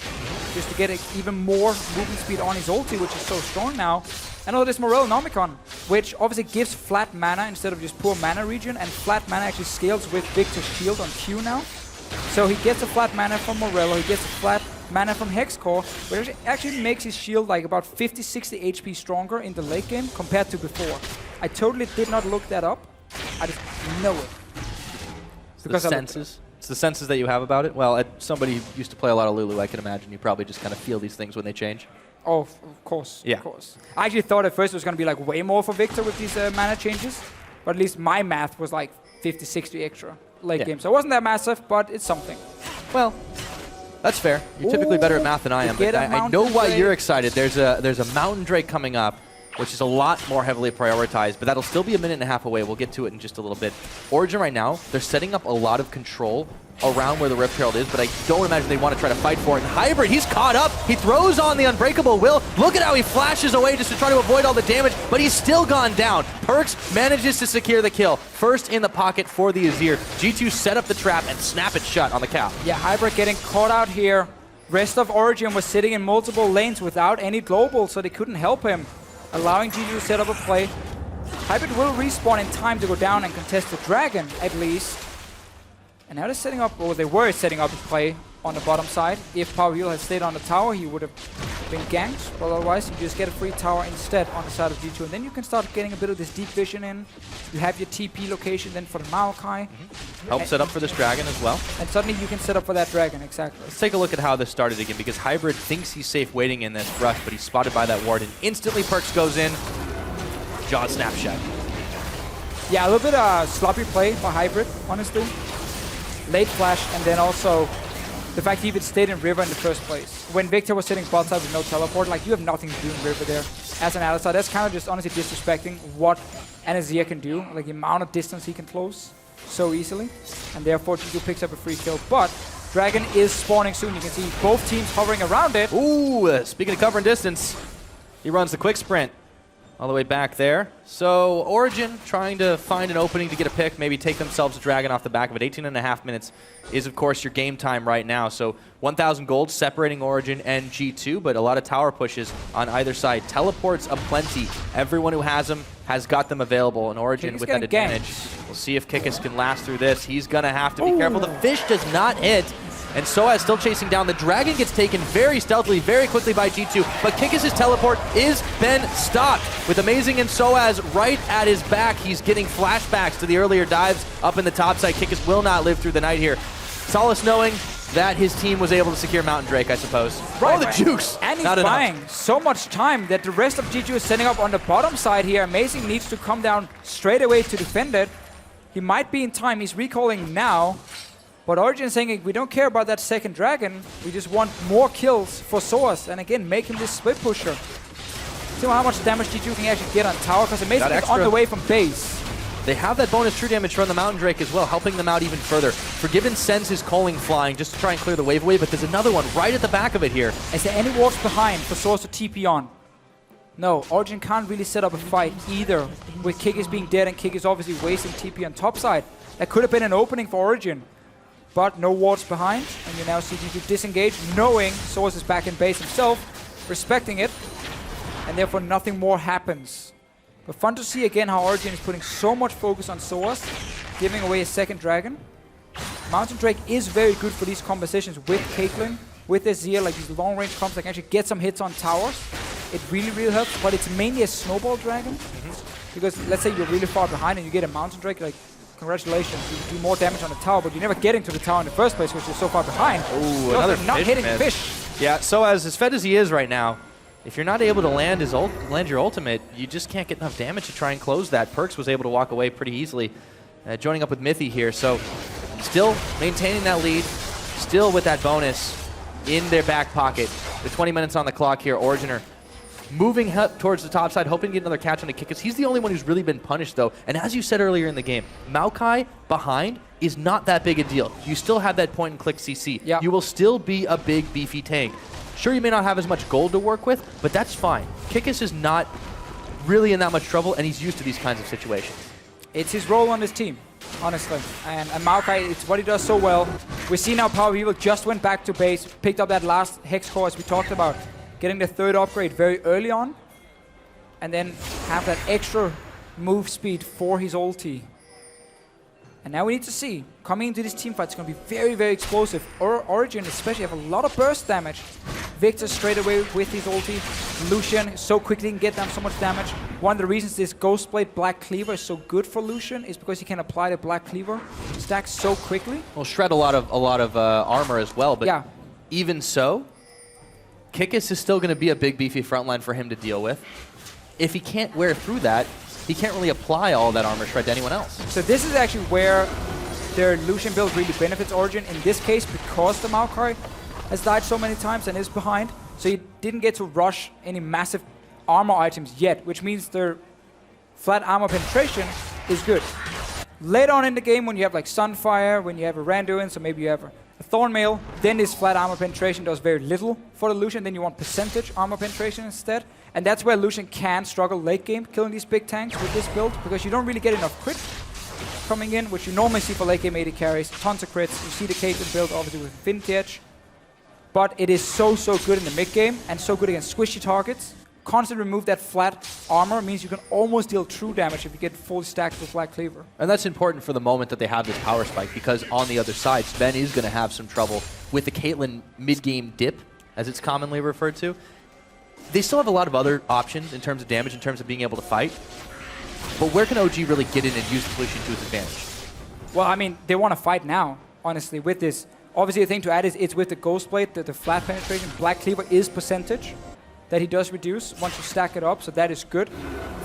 just to get even more movement speed on his ulti, which is so strong now. And also this Morel Nomicon, which obviously gives flat mana instead of just poor mana regen, and flat mana actually scales with Victor's shield on Q now. So he gets a flat mana from Morello, he gets a flat mana from Hexcore, which actually makes his shield like about 50-60 HP stronger in the late game compared to before. I totally did not look that up. I just know it. It's the senses. It's the senses that you have about it. Well, somebody who used to play a lot of Lulu, I can imagine you probably just kind of feel these things when they change. Oh, of course. Yeah. Of course. I actually thought at first it was going to be like way more for Victor with these mana changes. But at least my math was like 50, 60 extra late game. So it wasn't that massive, but it's something. Well, that's fair. You're typically better at math than I am. But I know why you're excited. There's a Mountain Drake coming up, which is a lot more heavily prioritized, but that'll still be a minute and a half away. We'll get to it in just a little bit. Origen right now, they're setting up a lot of control around where the Rift Herald is, but I don't imagine they want to try to fight for it. And Hybrid, he's caught up. He throws on the Unbreakable Will. Look at how he flashes away just to try to avoid all the damage, but he's still gone down. Perkz manages to secure the kill. First in the pocket for the Azir. G2 set up the trap and snap it shut on the cap. Yeah, Hybrid getting caught out here. Rest of Origen was sitting in multiple lanes without any global, so they couldn't help him, allowing G2 to set up a play. Hybrid will respawn in time to go down and contest the Dragon, at least. And now they're setting up, or they were setting up a play on the bottom side. If Powerwheel had stayed on the tower, he would have been ganked. But otherwise, you just get a free tower instead on the side of G2. And then you can start getting a bit of this deep vision in. You have your TP location then for the Maokai. Help set up for this Dragon as well. And suddenly you can set up for that Dragon, exactly. Let's take a look at how this started again, because Hybrid thinks he's safe waiting in this brush, but he's spotted by that ward, and instantly Perkz goes in. Jaw snapshot. Yeah, a little bit sloppy play by Hybrid, honestly. Late flash, and then also the fact he even stayed in River in the first place. When Victor was sitting bot side with no teleport, like, you have nothing to do in River there. As an outsider, that's kind of just honestly disrespecting what an Azir can do, like the amount of distance he can close so easily, and therefore G2 picks up a free kill. But Dragon is spawning soon. You can see both teams hovering around it. Ooh, speaking of covering distance, he runs the quick sprint all the way back there. So Origen trying to find an opening to get a pick, maybe take themselves a Dragon off the back of it. 18.5 minutes is, of course, your game time right now. So 1,000 gold separating Origen and G2, but a lot of tower pushes on either side. Teleports aplenty. Everyone who has them has got them available, and Origen with that advantage. We'll see if Kikis can last through this. He's going to have to be careful. The fish does not hit. And Soaz still chasing down. The Dragon gets taken very stealthily, very quickly by G2, but Kikis' teleport is been stopped. With Amazing and Soaz right at his back, he's getting flashbacks to the earlier dives up in the top side. Kikis will not live through the night here. Solace knowing that his team was able to secure Mountain Drake, I suppose. Right, oh, the juice! And he's not buying enough. So much time that the rest of G2 is setting up on the bottom side here. Amazing needs to come down straight away to defend it. He might be in time. He's recalling now. But Origen is saying, we don't care about that second Dragon. We just want more kills for Soaz. And again, make him this split pusher. See how much damage G2 can actually get on tower, because Amazing is on the way from base. They have that bonus true damage from the Mountain Drake as well, helping them out even further. Forgiven sends his calling flying just to try and clear the wave away, but there's another one right at the back of it here. Is there any wards behind for Soaz to TP on? No, Origen can't really set up a fight either, with Kikis being dead and Kikis obviously wasting TP on top side. That could have been an opening for Origen. But no wards behind, and you now see G2 disengage, knowing Soaz is back in base himself, respecting it, and therefore nothing more happens. But fun to see again how Origen is putting so much focus on Soaz, giving away a second Dragon. Mountain Drake is very good for these compositions with Caitlyn, with Azir, like these long range comps that can actually get some hits on towers. It really, really helps, but it's mainly a snowball Dragon. Because let's say you're really far behind and you get a Mountain Drake, like, congratulations, you do more damage on the tower, but you never get into the tower in the first place because you're so far behind. Ooh, another not fish, hitting man. fish. Yeah, so as fed as he is right now, if you're not able to land your ultimate, you just can't get enough damage to try and close that. Perkz was able to walk away pretty easily, joining up with Mithy here. So still maintaining that lead, still with that bonus in their back pocket. The 20 minutes on the clock here, Origener moving up towards the top side, hoping to get another catch on the Kikis. He's the only one who's really been punished, though. And as you said earlier in the game, Maokai behind is not that big a deal. You still have that point-and-click CC. Yep. You will still be a big, beefy tank. Sure, you may not have as much gold to work with, but that's fine. Kikis is not really in that much trouble, and he's used to these kinds of situations. It's his role on this team, honestly. And Maokai, it's what he does so well. We see now Powerwheel just went back to base, picked up that last Hex core as we talked about, getting the third upgrade very early on, and then have that extra move speed for his ulti. And now we need to see, coming into this team fight, it's going to be very, very explosive. Origen especially have a lot of burst damage. Victor straight away with his ulti. Lucian so quickly can get down so much damage. one of the reasons this Ghostblade Black Cleaver is so good for Lucian is because he can apply the Black Cleaver stack so quickly. Well, shred a lot of armor as well, but yeah. Even so, Kikis is still going to be a big beefy frontline for him to deal with. If he can't wear through that, he can't really apply all that armor shred to anyone else. So this is actually where their Lucian build really benefits Origen. In this case, because the Maokai has died so many times and is behind, so he didn't get to rush any massive armor items yet, which means their flat armor penetration is good. Later on in the game, when you have like Sunfire, when you have a Randuin, so maybe you have a Thornmail, then this flat armor penetration does very little for the Lucian. Then you want percentage armor penetration instead. And that's where Lucian can struggle late game, killing these big tanks with this build, because you don't really get enough crit coming in, which you normally see for late game AD carries. Tons of crits. You see the Caitlyn build, obviously, with Infinity Edge. But it is so good in the mid game, and so good against squishy targets. Constantly remove that flat armor means you can almost deal true damage if you get fully stacked with Black Cleaver. And that's important for the moment that they have this power spike, because on the other side, Sven is going to have some trouble with the Caitlyn mid-game dip, as it's commonly referred to. They still have a lot of other options in terms of damage, in terms of being able to fight. But where can OG really get in and use the pollution to its advantage? Well, I mean, they want to fight now, honestly, with this. Obviously, the thing to add is it's with the Ghostblade, the flat penetration. Black Cleaver is percentage that he does reduce once you stack it up, so that is good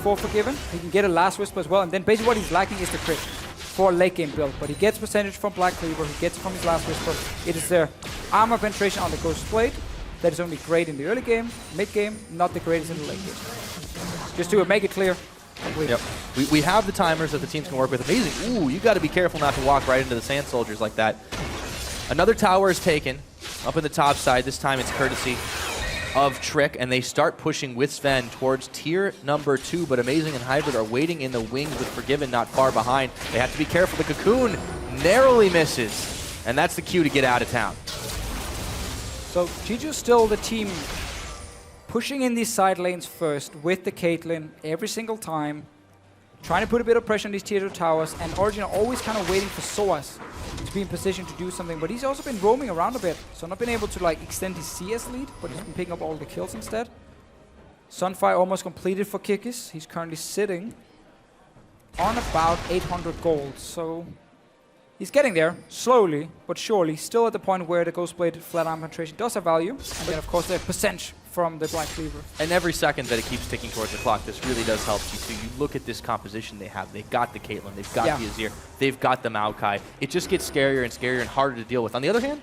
for Forgiven. He can get a Last Whisper as well, and then basically what he's lacking is the crit for a late game build. But he gets percentage from Black Cleaver, he gets it from his Last Whisper. It is the armor penetration on the Ghostblade that is only great in the early game, mid game, not the greatest in the late game. Just to make it clear. Yep. We have the timers that the teams can work with. Amazing. Ooh, you got to be careful not to walk right into the Sand Soldiers like that. Another tower is taken up in the top side. This time it's courtesy of Trick, and they start pushing with Sven towards tier number 2, but Amazing and Hybrid are waiting in the wings with Forgiven not far behind. They have to be careful. The Cocoon narrowly misses, and that's the cue to get out of town. So Jiju's still the team pushing in these side lanes first with the Caitlyn every single time, trying to put a bit of pressure on these tier 2 towers, and Origen are always kind of waiting for Soaz to be in position to do something, but he's also been roaming around a bit, so not been able to like extend his CS lead, but he's been picking up all the kills instead. Sunfire almost completed for Kikis. He's currently sitting on about 800 gold, so he's getting there, slowly but surely, still at the point where the Ghostblade flat arm penetration does have value, and then of course the percentage from the Black Cleaver. And every second that it keeps ticking towards the clock, this really does help G2. You look at this composition they have. They've got the Caitlyn, they've got the Azir, they've got the Maokai. It just gets scarier and scarier and harder to deal with. On the other hand,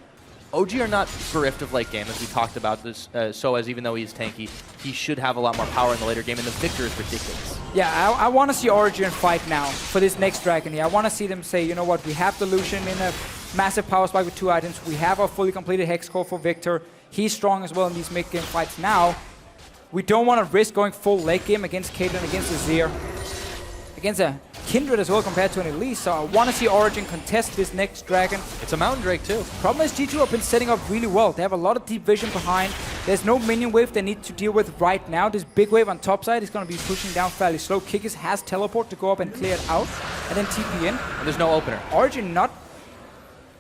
OG are not bereft of late game, as we talked about this. Soaz, even though he's tanky, he should have a lot more power in the later game, and the Victor is ridiculous. Yeah, I want to see Origen fight now for this next Dragon here. I want to see them say, you know what, we have the Lucian in a massive power spike with 2 items. We have our fully completed Hex Core for Victor. He's strong as well in these mid-game fights now. We don't want to risk going full late game against Caitlyn, against Azir, against a Kindred as well compared to an Elise. So I want to see Origen contest this next Dragon. It's a Mountain Drake too. Problem is G2 have been setting up really well. They have a lot of deep vision behind. There's no minion wave they need to deal with right now. This big wave on top side is going to be pushing down fairly slow. Kikis has teleport to go up and clear it out, and then TP in. And there's no opener. Origen not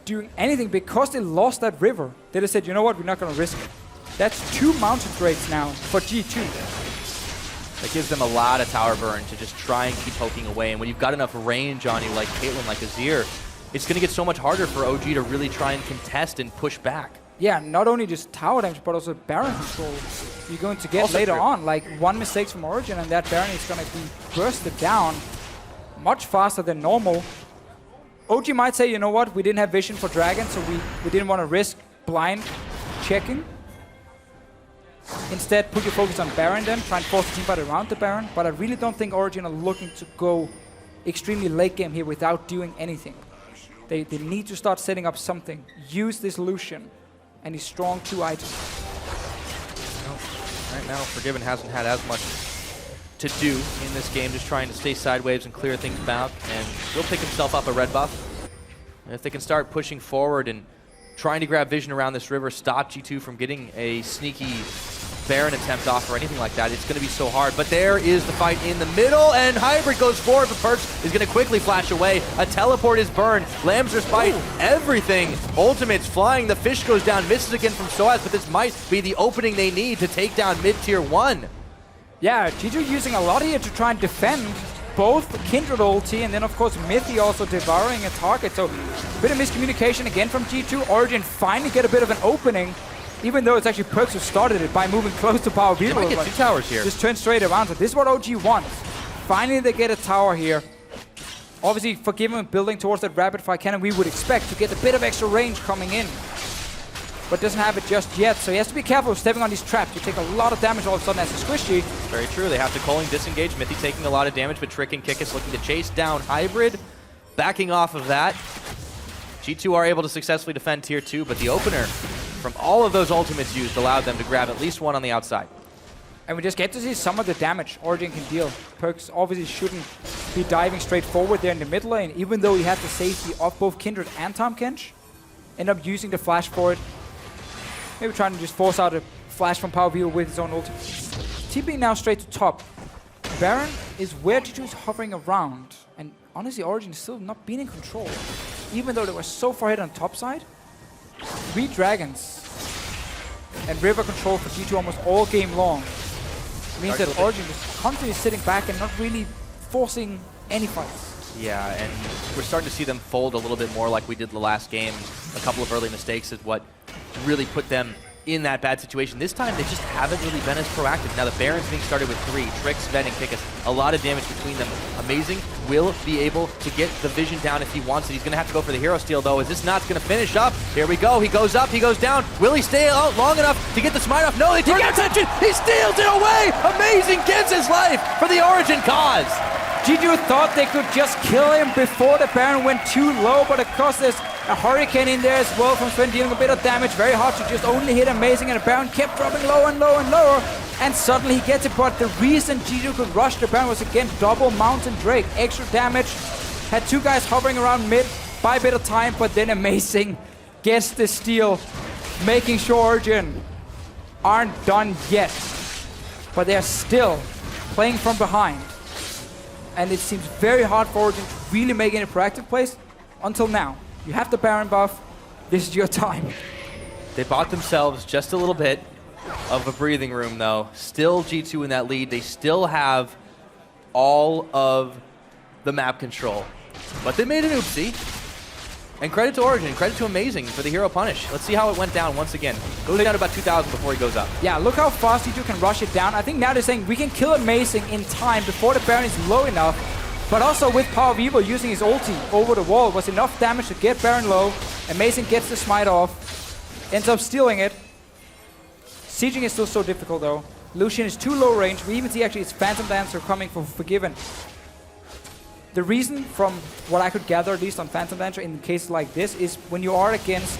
doing anything because they lost that river. They just said, you know what, we're not going to risk it. That's 2 Mountain Drakes now for G2. That gives them a lot of tower burn to just try and keep poking away. And when you've got enough range on you like Caitlyn, like Azir, it's going to get so much harder for OG to really try and contest and push back. Yeah, not only just tower damage, but also Baron control. You're going to get also later on, like 1 mistake from Origen, and that Baron is going to be bursted down much faster than normal. OG might say, you know what, we didn't have vision for Dragon, so we didn't want to risk blind checking. Instead, put your focus on Baron then, try and force the team fight around the Baron. But I really don't think Origen are looking to go extremely late game here without doing anything. They need to start setting up something. Use this Lucian and his strong 2 items. Well, right now, Forgiven hasn't had as much to do in this game, just trying to stay sideways and clear things out. And will pick himself up a red buff. And if they can start pushing forward and trying to grab vision around this river, stop G2 from getting a sneaky Baron attempt off or anything like that, it's going to be so hard. But there is the fight in the middle, and Hybrid goes forward, but Perch is going to quickly flash away. A teleport is burned. Lambs respite everything. Ultimate's flying. The fish goes down, misses again from Soaz, but this might be the opening they need to take down mid-tier 1. Yeah, G2 using a lot here to try and defend both Kindred ulti and then of course Mithy also devouring a target. So a bit of miscommunication again from G2. Origen finally get a bit of an opening, even though it's actually Perkz who started it by moving close to Power Vivo. They might get 2 towers here. Just turn straight around. So this is what OG wants. Finally they get a tower here. Obviously Forgiven building towards that rapid fire cannon, we would expect to get a bit of extra range coming in. But doesn't have it just yet, so he has to be careful of stepping on these traps. You take a lot of damage all of a sudden as a squishy. Very true. They have to calling disengage. Mithy taking a lot of damage, but Trick and Kickus looking to chase down Hybrid. Backing off of that. G2 are able to successfully defend tier 2, but the opener from all of those ultimates used allowed them to grab at least one on the outside. And we just get to see some of the damage Origen can deal. Perkz obviously shouldn't be diving straight forward there in the mid lane, even though he had the safety of both Kindred and Tahm Kench. End up using the flash for it. Maybe trying to just force out a flash from Power Vivo with his own ulti. TPing now straight to top. Baron is where G2 is hovering around. And honestly, Origen is still not being in control. Even though they were so far ahead on top side. 3 dragons. And river control for G2 almost all game long. Means that Origen is constantly sitting back and not really forcing any fights. Yeah, and we're starting to see them fold a little bit more like we did the last game. A couple of early mistakes is what really put them in that bad situation. This time, they just haven't really been as proactive. Now, the Baron's being started with 3. Trick, Sven, and Kickus. A lot of damage between them. Amazing will be able to get the vision down if he wants it. He's going to have to go for the hero steal, though. Is this not going to finish up? Here we go. He goes up. He goes down. Will he stay out long enough to get the smite off? No, they turn attention. He steals it away. Amazing gives his life for the Origen cause. G2 thought they could just kill him before the Baron went too low, but of course there's a Hurricane in there as well from Sven dealing a bit of damage. Very hard to just only hit Amazing, and the Baron kept dropping lower and lower and lower. And suddenly he gets it, but the reason G2 could rush the Baron was again double Mountain Drake. Extra damage. Had 2 guys hovering around mid, buy a bit of time, but then Amazing gets the steal, making sure Origen aren't done yet. But they're still playing from behind. And it seems very hard for Origen to really make any proactive plays until now. You have the Baron buff. This is your time. They bought themselves just a little bit of a breathing room, though. Still G2 in that lead. They still have all of the map control. But they made an oopsie. And credit to Origen, credit to Amazing for the hero punish. Let's see how it went down once again. Goes down to about 2,000 before he goes up. Yeah, look how fast G2 can rush it down. I think now they're saying we can kill Amazing in time before the Baron is low enough. But also with Power Vivo using his ulti over the wall was enough damage to get Baron low. Amazing gets the smite off. Ends up stealing it. Sieging is still so difficult though. Lucian is too low range. We even see actually it's Phantom Dancer coming for Forgiven. The reason, from what I could gather, at least on Phantom Dancer in cases like this, is when you are against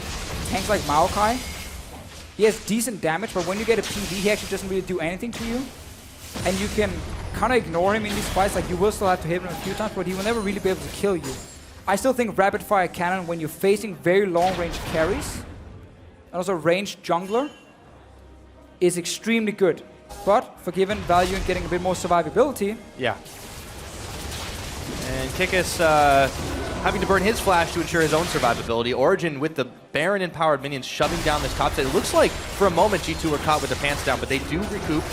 tanks like Maokai, he has decent damage, but when you get a PV, he actually doesn't really do anything to you. And you can kind of ignore him in these fights, like you will still have to hit him a few times, but he will never really be able to kill you. I still think Rapid Fire Cannon, when you're facing very long range carries, and also ranged jungler, is extremely good. But Forgiven value and getting a bit more survivability. Yeah. And Kickus having to burn his flash to ensure his own survivability. Origen with the Baron and powered minions shoving down this top side. It looks like for a moment G2 were caught with their pants down, but they do recoup,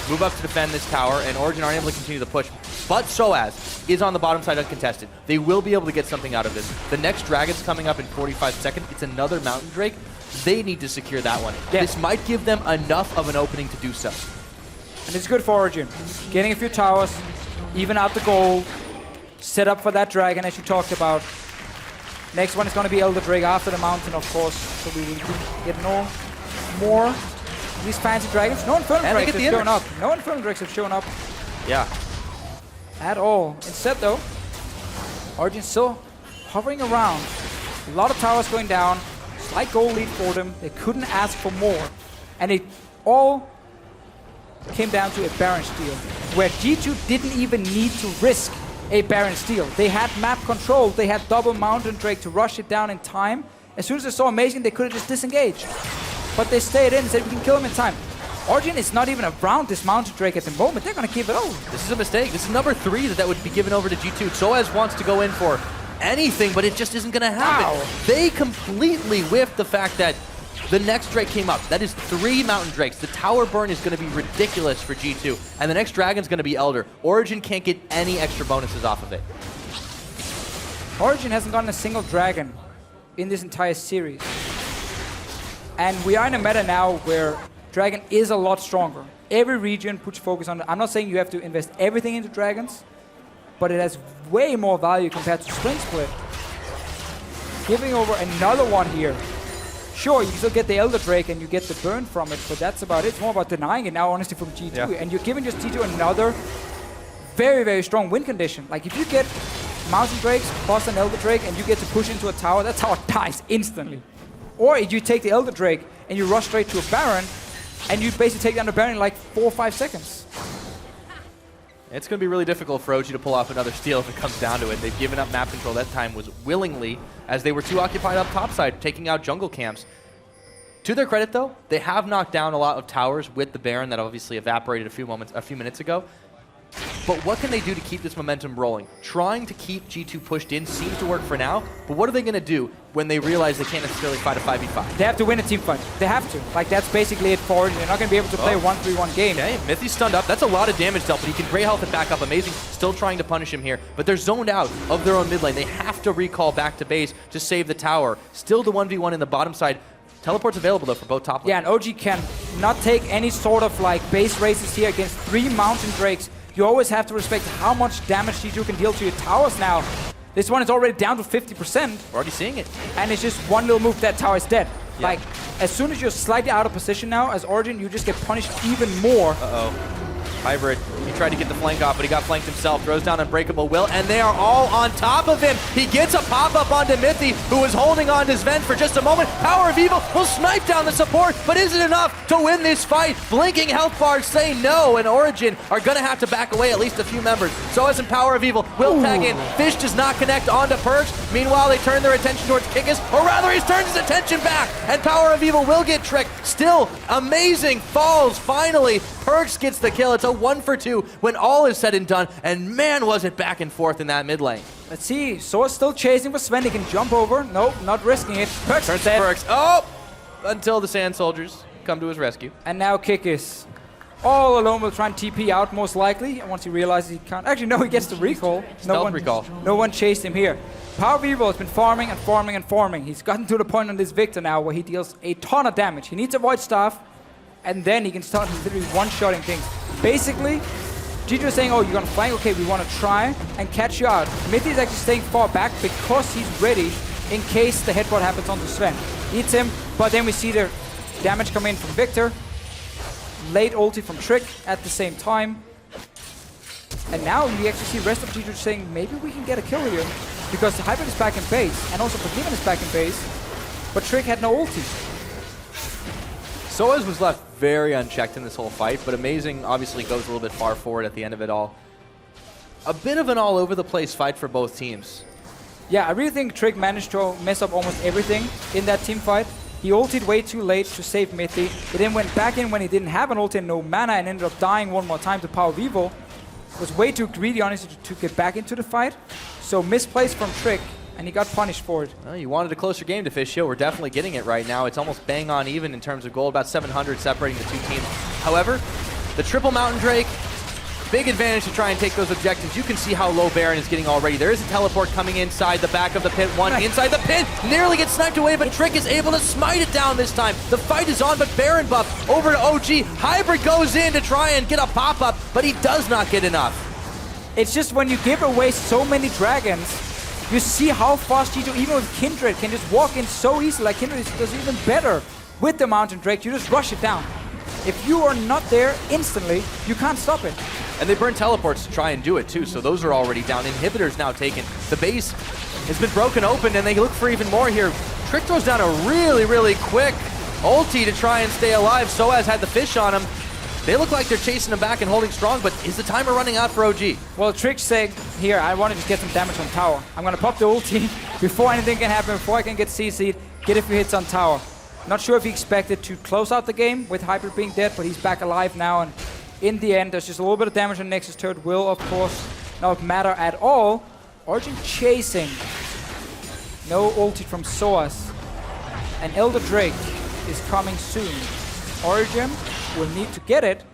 move up to defend this tower, and Origen aren't able to continue the push. But Soaz is on the bottom side uncontested. They will be able to get something out of this. The next Dragon's coming up in 45 seconds. It's another Mountain Drake. They need to secure that one. Yeah. This might give them enough of an opening to do so. And it's good for Origen. Getting a few towers, even out the gold, set up for that dragon as you talked about. Next one is going to be Elder Drake after the mountain, of course. So we will get no more of these fancy dragons. No Infernal Drakes have shown up. No Infernal Drakes have shown up. Yeah. At all. Instead, though, Origen still hovering around. A lot of towers going down. Slight goal lead for them. They couldn't ask for more. And it all came down to a Baron steal, where G2 didn't even need to risk a Baron steal. They had map control. They had double Mountain Drake to rush it down in time. As soon as they saw Amazing, they could have just disengaged. But they stayed in and said, we can kill him in time. Origen is not even around this Mountain Drake at the moment. They're going to give it over. This is a mistake. This is number 3 that would be given over to G2. Soaz wants to go in for anything, but it just isn't going to happen. Wow. They completely whiffed the fact that The next Drake came up. That is 3 Mountain Drakes. The tower burn is going to be ridiculous for G2. And the next Dragon's going to be Elder. Origen can't get any extra bonuses off of it. Origen hasn't gotten a single Dragon in this entire series. And we are in a meta now where Dragon is a lot stronger. Every region puts focus on it. I'm not saying you have to invest everything into Dragons, but it has way more value compared to Spring Split. Giving over another one here. Sure, you still get the Elder Drake and you get the burn from it, but that's about it. It's more about denying it now, honestly, from G2. Yeah. And you're giving just G2 another very, very strong win condition. Like, if you get Mountain Drakes plus an Elder Drake and you get to push into a tower, that tower dies instantly. Or if you take the Elder Drake and you rush straight to a Baron, and you basically take down the Baron in like 4 or 5 seconds. It's going to be really difficult for OG to pull off another steal if it comes down to it. They've given up map control. That time was willingly, as they were too occupied up topside, taking out jungle camps. To their credit, though, they have knocked down a lot of towers with the Baron that obviously evaporated a few minutes ago. But what can they do to keep this momentum rolling? Trying to keep G2 pushed in seems to work for now, but what are they going to do when they realize they can't necessarily fight a 5v5? They have to win a team fight. They have to. Like, that's basically it for Origen. They're not going to be able to play a 1-3-1 game. Okay, Mythy's stunned up. That's a lot of damage dealt, but he can Grey Health it back up. Amazing. Still trying to punish him here, but they're zoned out of their own mid lane. They have to recall back to base to save the tower. Still the 1v1 in the bottom side. Teleport's available, though, for both top lanes. Yeah, and OG can not take any sort of, like, base races here against 3 Mountain Drakes. You always have to respect how much damage G2 can deal to your towers now. This one is already down to 50%. We're already seeing it. And it's just one little move, that tower is dead. Yeah. Like, as soon as you're slightly out of position now, as Origen, you just get punished even more. Uh-oh. Hybrid, he tried to get the flank off, but he got flanked himself. Throws down Unbreakable Will, and they are all on top of him. He gets a pop-up onto Mythy, who was holding on to Sven for just a moment. Power of Evil will snipe down the support, but is it enough to win this fight? Blinking health bars say no, and Origen are going to have to back away at least a few members. So as in Power of Evil will tag in. Fish does not connect onto Perks. Meanwhile, they turn their attention towards Kickus, or rather, he's turned his attention back, and Power of Evil will get tricked. Still, amazing falls, finally. Perks gets the kill. It's a 1-for-2 when all is said and done, and man, was it back and forth in that mid lane. Let's see, Soa's still chasing for Sven. He can jump over. Nope, not risking it. Perks turns to Perks. Oh! Until the Sand Soldiers come to his rescue. And now Kickus, all alone, will try and TP out most likely. And once he realizes he can't, actually no, he gets the recall. No one chased him here. Power of Evil has been farming and farming and farming. He's gotten to the point on this Victor now where he deals a ton of damage. He needs a Void Staff, and then he can start literally one-shotting things. Basically, G2 is saying, oh, you're going to flank? Okay, we want to try and catch you out. Mythy is actually staying far back because he's ready in case the headbutt happens onto Sven. Eats him, but then we see the damage come in from Victor. Late ulti from Trick at the same time. And now we actually see the rest of G2 saying, maybe we can get a kill here. Because the Hybrid is back in base, and also Forgiven is back in base. But Trick had no ulti. Soaz was left very unchecked in this whole fight, but Amazing obviously goes a little bit far forward at the end of it all. A bit of an all-over-the-place fight for both teams. Yeah, I really think Trick managed to mess up almost everything in that team fight. He ulted way too late to save Mythy. He then went back in when he didn't have an ult and no mana and ended up dying one more time to Power of Evil. Was way too greedy, honestly, to get back into the fight. So misplaced from Trick, and he got punished for it. Well, you wanted a closer game to Fish. We're definitely getting it right now. It's almost bang on even in terms of gold, about 700 separating the two teams. However, the triple Mountain Drake, big advantage to try and take those objectives. You can see how low Baron is getting already. There is a teleport coming inside the back of the pit. One inside the pit, nearly gets sniped away, but Trick is able to smite it down this time. The fight is on, but Baron buff over to OG. Hybrid goes in to try and get a pop-up, but he does not get enough. It's just when you give away so many dragons, you see how fast G2, even with Kindred, can just walk in so easily. Like Kindred does even better with the Mountain Drake. You just rush it down. If you are not there instantly, you can't stop it. And they burn teleports to try and do it too, so those are already down. Inhibitors now taken. The base has been broken open, and they look for even more here. Trick throws down a really, really quick ulti to try and stay alive. Soaz had the fish on him. They look like they're chasing him back and holding strong, but is the timer running out for OG? Well, Trick's saying, here, I want to just get some damage on tower. I'm going to pop the ulti before anything can happen, before I can get CC'd, get a few hits on tower. Not sure if he expected to close out the game with Hybrid being dead, but he's back alive now, and in the end, there's just a little bit of damage on Nexus turret. Will, of course, not matter at all. Origen chasing. No ulti from Soaz. And Elder Drake is coming soon. Origen will need to get it,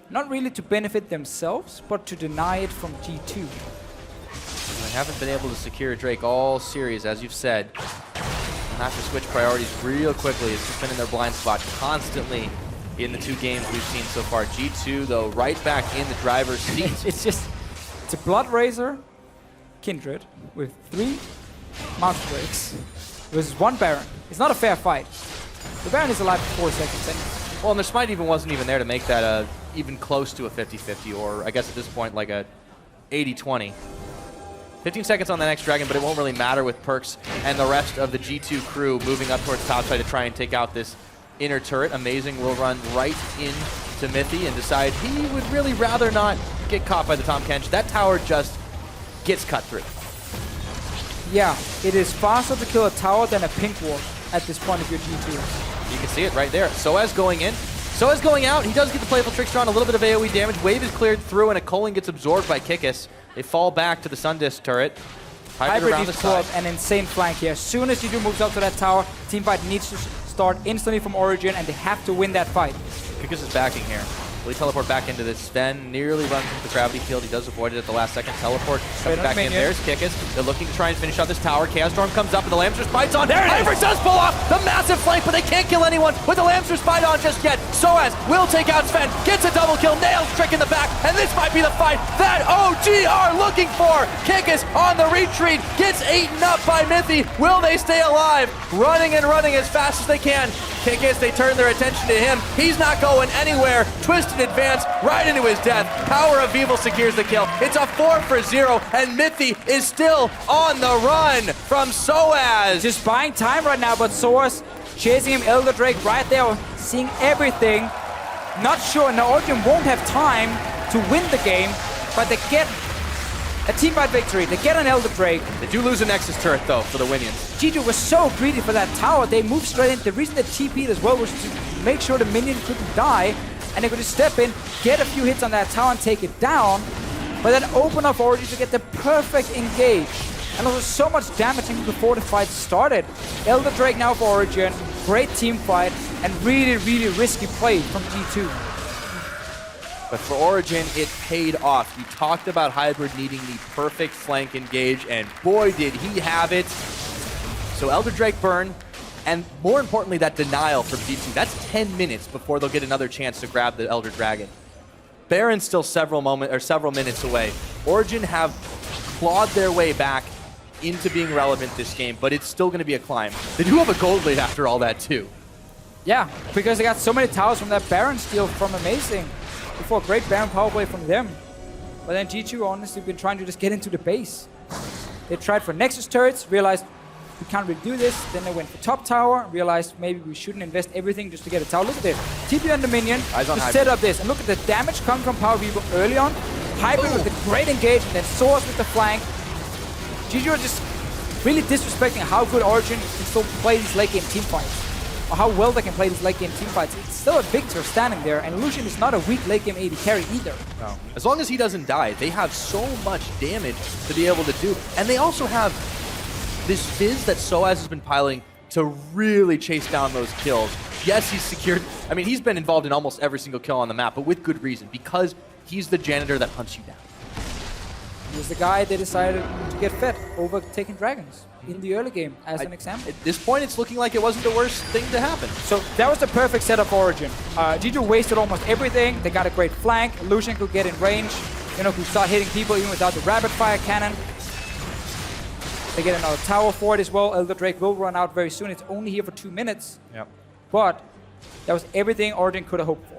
not really to benefit themselves, but to deny it from G2. They haven't been able to secure Drake all series, as you've said. They'll have to switch priorities real quickly. It's just been in their blind spot constantly in the 2 games we've seen so far. G2, though, right back in the driver's seat. It's a Blood Razor Kindred with 3 Mountain Breaks versus 1 Baron. It's not a fair fight. The Baron is alive for 4 seconds anyway. Well, and their smite even wasn't even there to make that even close to a 50-50, or I guess at this point like a 80-20. 15 seconds on the next dragon, but it won't really matter with Perks and the rest of the G2 crew moving up towards topside to try and take out this inner turret. Amazing will run right into Mithy and decide he would really rather not get caught by the Tahm Kench. That tower just gets cut through. Yeah, it is faster to kill a tower than a pink ward at this point of your G2. You can see it right there. Soaz going in. Soaz going out. He does get the playful trickster on, a little bit of AoE damage. Wave is cleared through, and a Culling gets absorbed by Kikis. They fall back to the Sundisk turret. Hybrid needs to pull up an insane flank here. As soon as G2 moves up to that tower, teamfight needs to start instantly from Origen, and they have to win that fight. Kikis is backing here. Will he teleport back into this? Sven nearly runs into the gravity field. He does avoid it at the last second. Teleport comes back in. There's Kikis. They're looking to try and finish out this tower. Chaos Storm comes up and the Lamster's bites on. There Hybrid does pull off the massive flank, but they can't kill anyone with the Lamster's bite on just yet. Soaz will take out Sven. Gets a double kill. Nails Trick in the back. And this might be the fight that OG are looking for. Kikis on the retreat. Gets eaten up by Mithy. Will they stay alive? Running and running as fast as they can. Kikis, they turn their attention to him. He's not going anywhere. Twisted advance right into his death. Power of Evil secures the kill. It's a 4-for-0, and Mithy is still on the run from Soaz. Just buying time right now, but Soaz chasing him, Elder Drake right there, seeing everything. Not sure, now Origen won't have time to win the game, but they get a teamfight victory. They get an Elder Drake. They do lose a Nexus turret, though, for the Winions. G2 was so greedy for that tower. They moved straight in. The reason they TP'd as well was to make sure the minion couldn't die, and they could just step in, get a few hits on that tower and take it down, but then open up Origen to get the perfect engage. And also so much damage even before the fight started. Elder Drake now for Origen. Great team fight, and really, really risky play from G2. But for Origen, it paid off. You talked about Hybrid needing the perfect flank engage, and boy, did he have it. So Elder Drake burn, and more importantly, that denial from G2. That's 10 minutes before they'll get another chance to grab the Elder Dragon. Baron's still several minutes away. Origen have clawed their way back into being relevant this game, but it's still going to be a climb. They do have a gold lead after all that, too. Yeah, because they got so many towers from that Baron steal from Amazing. Before a great Baron power play from them. But then G2 honestly been trying to just get into the base. They tried for Nexus turrets, realized we can't really do this. Then they went for top tower, realized maybe we shouldn't invest everything just to get a tower. Look at this. TP on the minion to set up this. And look at the damage coming from Power Vivo early on. Hybrid with a great engage, and then Soaz with the flank. G2 are just really disrespecting how good Origen can still play these late game teamfights. Or how well they can play these late game teamfights. It's still a Victor standing there, and Lucian is not a weak late game AD carry either. No. As long as he doesn't die, they have so much damage to be able to do. And they also have this Fizz that Soaz has been piloting to really chase down those kills. Yes, he's secured. I mean, he's been involved in almost every single kill on the map, but with good reason, because he's the janitor that hunts you down. He was the guy they decided to get fed over taking dragons in the early game, as an example. At this point, it's looking like it wasn't the worst thing to happen. So that was the perfect setup for Origen. G2 wasted almost everything. They got a great flank. Lucian could get in range. You know, could start hitting people even without the rapid fire cannon. They get another tower for it as well. Elder Drake will run out very soon. It's only here for 2 minutes. Yep. But that was everything Origen could have hoped for.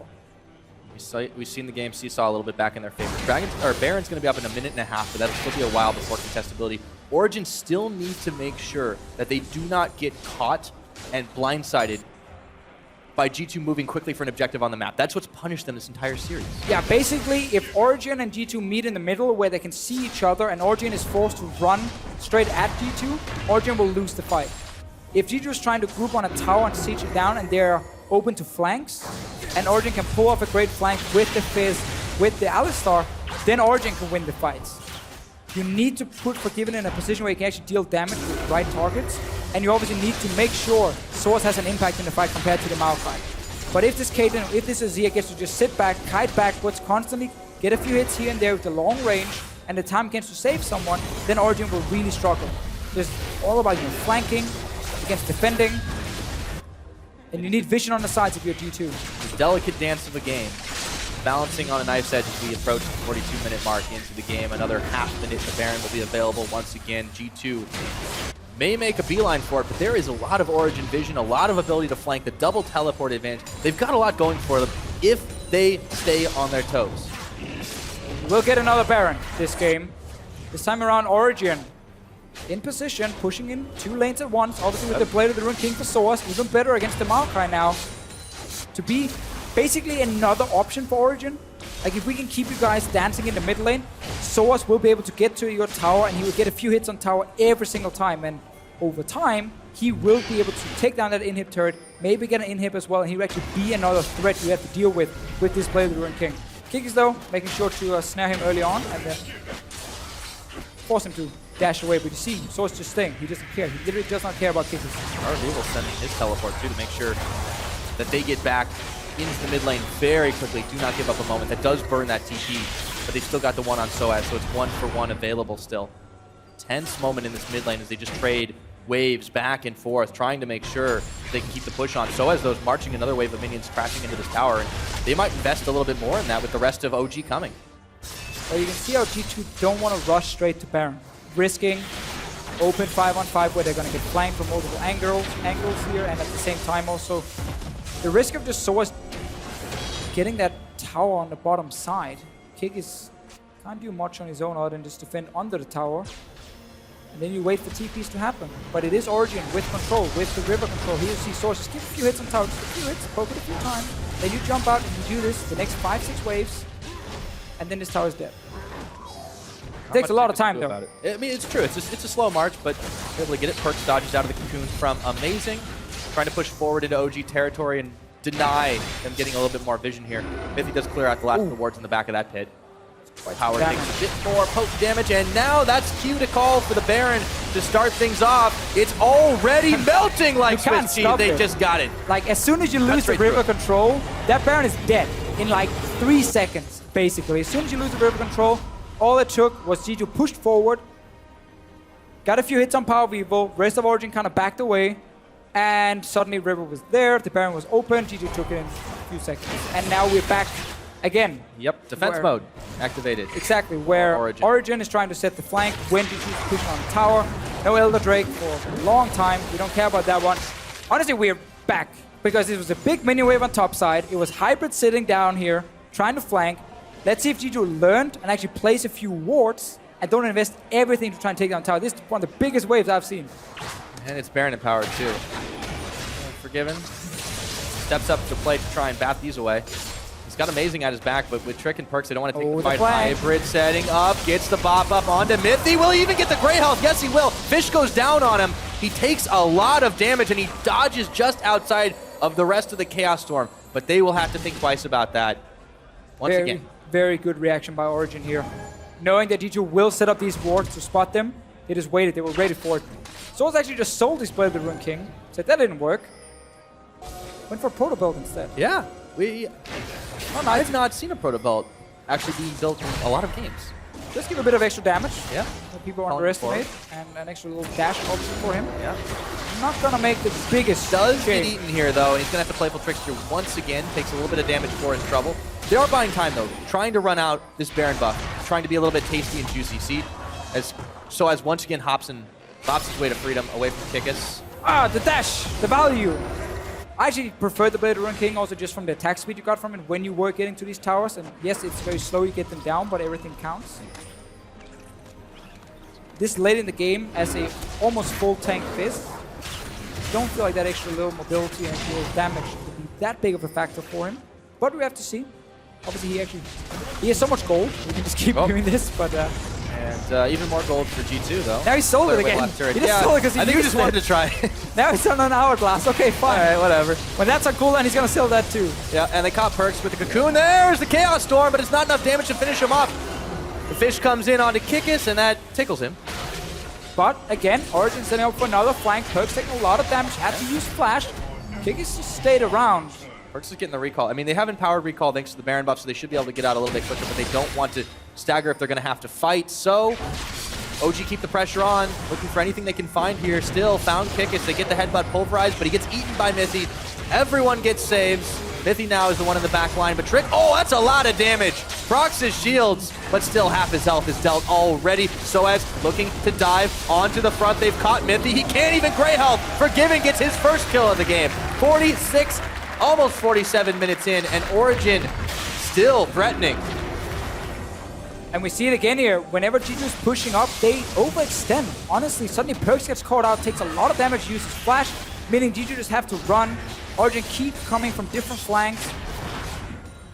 We've seen the game seesaw a little bit back in their favor. Baron's going to be up in a minute and a half, but that'll still be a while before contestability. Origen still needs to make sure that they do not get caught and blindsided by G2 moving quickly for an objective on the map. That's what's punished them this entire series. Yeah, basically, if Origen and G2 meet in the middle where they can see each other and Origen is forced to run straight at G2, Origen will lose the fight. If G2 is trying to group on a tower and siege it down and they're open to flanks, and Origen can pull off a great flank with the Fizz, with the Alistar, then Origen can win the fights. You need to put Forgiven in a position where you can actually deal damage with the right targets, and you obviously need to make sure Source has an impact in the fight compared to the Maokai. But if this Caitlyn, if this Azir gets to just sit back, kite backwards constantly, get a few hits here and there with the long range, and the time gets to save someone, then Origen will really struggle. It's all about flanking against defending, and you need vision on the sides if you're G2. The delicate dance of a game. Balancing on a knife's edge as we approach the 42-minute mark into the game. Another half minute, the Baron will be available once again. G2 may make a beeline for it, but there is a lot of Origen vision, a lot of ability to flank, the double teleport advantage. They've got a lot going for them if they stay on their toes. We'll get another Baron this game. This time around, Origen in position, pushing in 2 lanes at once. Obviously with the Blade of the Rune King for Source, even better against the Maokai now. To be basically another option for Origen. Like if we can keep you guys dancing in the mid lane, Source will be able to get to your tower and he will get a few hits on tower every single time. And over time, he will be able to take down that inhib turret, maybe get an inhib as well, and he will actually be another threat you have to deal with this Blade of the Rune King. Kikis though, making sure to snare him early on and then force him to dash away. But you see, Source just staying. He doesn't care. He literally does not care about Kikis. RV will send his teleport too to make sure that they get back into the mid lane very quickly. Do not give up a moment. That does burn that TP, but they've still got the one on Soaz, so it's 1-for-1 available still. Tense moment in this mid lane as they just trade waves back and forth, trying to make sure they can keep the push on. Soaz, though, is marching another wave of minions crashing into this tower, and they might invest a little bit more in that with the rest of OG coming. Well, you can see how G2 don't want to rush straight to Baron, risking open 5-on-5 where they're going to get flanked from multiple angles here, and at the same time also the risk of just Source getting that tower on the bottom side. Kikis can't do much on his own other than just defend under the tower. And then you wait for TPs to happen. But it is Origen with control, with the river control. Here you see Source just give a few hits on tower, just a few hits, poke it a few times. Then you jump out and you do this the next 5-6 waves. And then this tower is dead. Takes a lot of time though. I mean, it's true. It's a slow march, but able to get it. Perks dodges out of the cocoon from Amazing. Trying to push forward into OG territory and deny them getting a little bit more vision here. Mithy does clear out the last of the wards in the back of that pit. Power takes a bit more potent damage, and now that's cue to call for the Baron to start things off. It's already melting like 50. They just got it. Like, as soon as you lose the river control, that Baron is dead in like 3 seconds, basically. As soon as you lose the river control, all it took was G2 pushed forward, got a few hits on Power Vivo, rest of Origen kind of backed away, and suddenly River was there, the Baron was open, G2 took it in a few seconds. And now we're back again. Yep, defense mode activated. Exactly, where Origen is trying to set the flank when G2 is pushing on the tower. No Elder Drake for a long time, we don't care about that one. Honestly, we're back, because it was a big minion wave on top side, it was Hybrid sitting down here, trying to flank. Let's see if G2 learned and actually place a few wards and don't invest everything to try and take down tower. This is one of the biggest waves I've seen. And it's Baron empowered too. Forgiven. Steps up to the plate to try and bat these away. He's got Amazing at his back, but with Trick and Perks, they don't want to take the fight. Hybrid setting up, gets the bop up onto Mithy. Will he even get the Grey Health? Yes, he will. Fish goes down on him. He takes a lot of damage, and he dodges just outside of the rest of the Chaos Storm. But they will have to think twice about that once again. Very good reaction by Origen here. Knowing that G2 will set up these wards to spot them, they just waited. They were ready for it. Souls actually just sold his Blade of the Rune King. Said that didn't work. Went for Proto Belt instead. Yeah. I've not seen a Proto Belt actually being built in a lot of games. Just give a bit of extra damage. Yeah. That people underestimate. And an extra little dash option for him. Yeah. Not gonna make the biggest Does get eaten here though, and he's gonna have to Playful Trickster once again. Takes a little bit of damage for his trouble. They are buying time though, trying to run out this Baron buff, trying to be a little bit tasty and juicy. See, as once again hops his way to freedom away from Kikis. Ah, the dash, the value. I actually prefer the Blade of the Rune King also just from the attack speed you got from it when you were getting to these towers. And yes, it's very slow, you get them down, but everything counts. This late in the game as a almost full tank Fizz, don't feel like that extra little mobility and little damage would be that big of a factor for him. But we have to see. Obviously, he has so much gold. We can just keep doing this, but... and even more gold for G2, though. Now he sold it again. He just sold it because he I think he just wanted to try. Now he's on an hourglass. Okay, fine. All right, whatever. When that's on cooldown, he's going to sell that too. Yeah, and they caught Perks with the Cocoon. There's the Chaos Storm, but it's not enough damage to finish him off. The Fish comes in onto Kikis, and that tickles him. But again, Origen setting up for another flank. Perks taking a lot of damage, had to use flash. Kikis just stayed around. Perks is getting the recall. I mean, they haven't powered recall thanks to the Baron buff, so they should be able to get out a little bit quicker, but they don't want to stagger if they're going to have to fight. So OG keep the pressure on, looking for anything they can find here. Still found Kikis. They get the headbutt pulverized, but he gets eaten by Mithy. Everyone gets saves. Mithy now is the one in the back line, but Trick, oh, that's a lot of damage. Procs his shields, but still half his health is dealt already. Soaz looking to dive onto the front. They've caught Mithy. He can't even gray health. Forgiving gets his first kill of the game. 46, almost 47 minutes in, and Origen still threatening. And we see it again here. Whenever G2's pushing up, they overextend. Honestly, suddenly Perks gets caught out, takes a lot of damage, uses flash, meaning G2 just have to run. Origen keep coming from different flanks.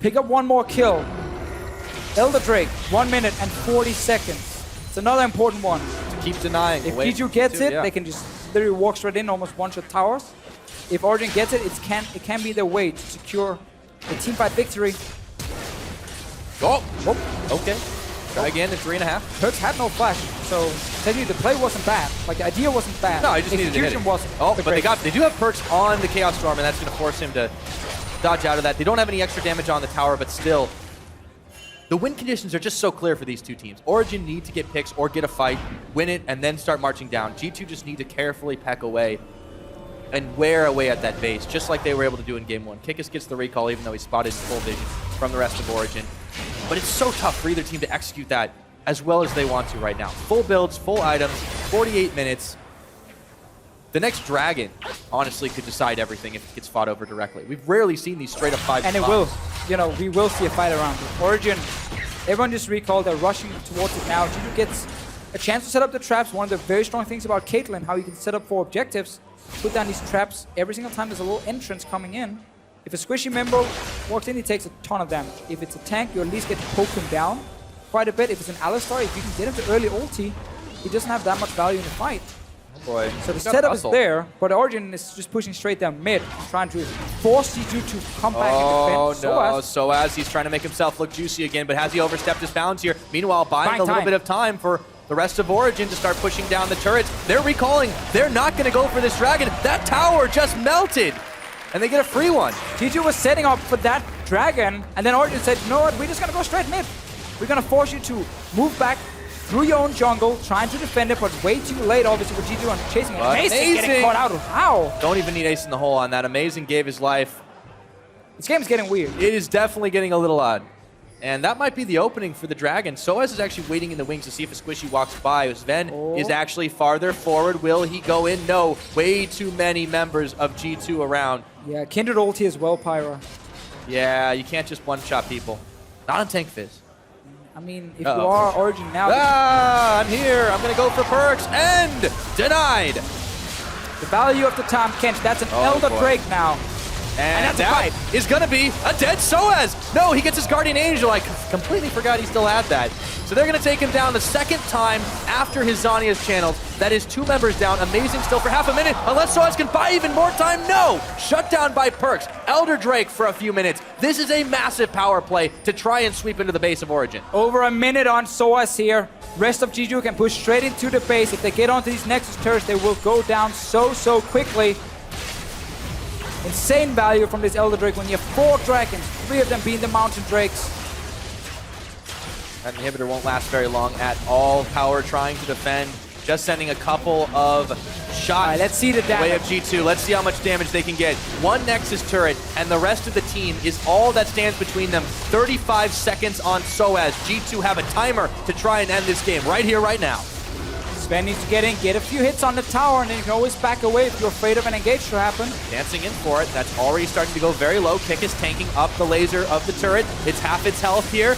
Pick up one more kill. Elder Drake, 1 minute and 40 seconds. It's another important one. To keep denying. If G2 gets it, they can just literally walk straight in, almost one-shot towers. If Origen gets it, it can be their way to secure the teamfight victory. Oh, okay. Try again at 3.5. Perks had no flash, so technically the play wasn't bad. Like, the idea wasn't bad. No, he just needed to hit it. Wasn't. Oh, but they do have Perks on the Chaos Storm, and that's going to force him to dodge out of that. They don't have any extra damage on the tower, but still, the win conditions are just so clear for these two teams. Origen need to get picks or get a fight, win it, and then start marching down. G2 just need to carefully peck away and wear away at that base, just like they were able to do in Game 1. Kikis gets the recall, even though he's spotted in full vision from the rest of Origen. But it's so tough for either team to execute that as well as they want to right now. Full builds, full items, 48 minutes. The next Dragon, honestly, could decide everything if it gets fought over directly. We've rarely seen these straight up 5 And spots. it will. You know, we will see a fight around it. Origen, everyone just recalled, they're rushing towards it now. G2 gets a chance to set up the traps. One of the very strong things about Caitlyn, how you can set up for objectives, put down these traps every single time there's a little entrance coming in. If a squishy member walks in, he takes a ton of damage. If it's a tank, you at least get to poke him down quite a bit. If it's an Alistar, if you can get him to early ulti, he doesn't have that much value in the fight. Oh boy. So the setup is there, but Origen is just pushing straight down mid, trying to force G2 to come back and defend. Oh no, Soaz, he's trying to make himself look juicy again, but has he overstepped his bounds here? Meanwhile, buying a little bit of time for the rest of Origen to start pushing down the turrets. They're recalling. They're not going to go for this Dragon. That tower just melted, and they get a free one. G2 was setting up for that Dragon, and then Origen said, you know what, we're just going to go straight mid. We're going to force you to move back through your own jungle, trying to defend it, but way too late, obviously, with G2 on chasing it. Amazing getting caught out. How? Don't even need Ace in the hole on that. Amazing gave his life. This game's getting weird. It is definitely getting a little odd. And that might be the opening for the Dragon. Soaz is actually waiting in the wings to see if a squishy walks by. Sven is actually farther forward. Will he go in? No. Way too many members of G2 around. Yeah, Kindred ulti as well, Pyra. Yeah, you can't just one-shot people. Not on Tank Fizz. I mean, if you are Origen now... I'm here. I'm going to go for Perks. And denied. The value of the Tom Kench. That's an Elder Drake now. And that is going to be a dead Soaz. No, he gets his Guardian Angel. I completely forgot he still had that. So they're going to take him down the second time after his Zhonya's channels. That is 2 members down. Amazing still for half a minute. Unless Soaz can buy even more time. No! Shut down by Perks. Elder Drake for a few minutes. This is a massive power play to try and sweep into the base of Origen. Over a minute on Soaz here. Rest of G2 can push straight into the base. If they get onto these Nexus turrets, they will go down so quickly. Insane value from this Elder Drake when you have 4 dragons, 3 of them being the Mountain Drakes. That inhibitor won't last very long at all. Power trying to defend, just sending a couple of shots. All right, let's see the damage. Way of G2. Let's see how much damage they can get. 1 Nexus turret, and the rest of the team is all that stands between them. 35 seconds on Soaz. G2 have a timer to try and end this game right here, right now. Sven needs to get in, get a few hits on the tower, and then you can always back away if you're afraid of an engage to happen. Dancing in for it. That's already starting to go very low. Kick is tanking up the laser of the turret. It's half its health here.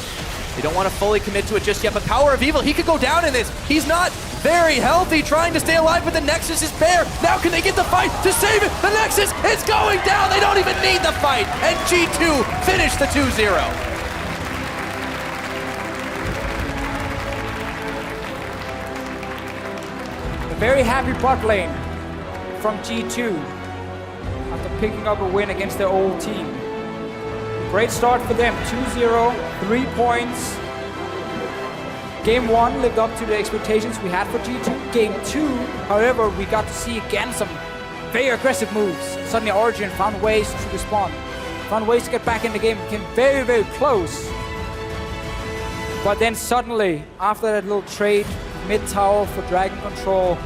They don't want to fully commit to it just yet, but Power of Evil, he could go down in this. He's not very healthy, trying to stay alive, but the Nexus is bare. Now can they get the fight to save it? The Nexus is going down. They don't even need the fight. And G2 finish the 2-0. Very happy bot lane from G2 after picking up a win against their old team. Great start for them, 2-0, 3 points. Game 1 lived up to the expectations we had for G2. Game 2, however, we got to see again some very aggressive moves. Suddenly Origen found ways to respond, found ways to get back in the game, became very, very close. But then suddenly, after that little trade, mid-tower for Dragon Control,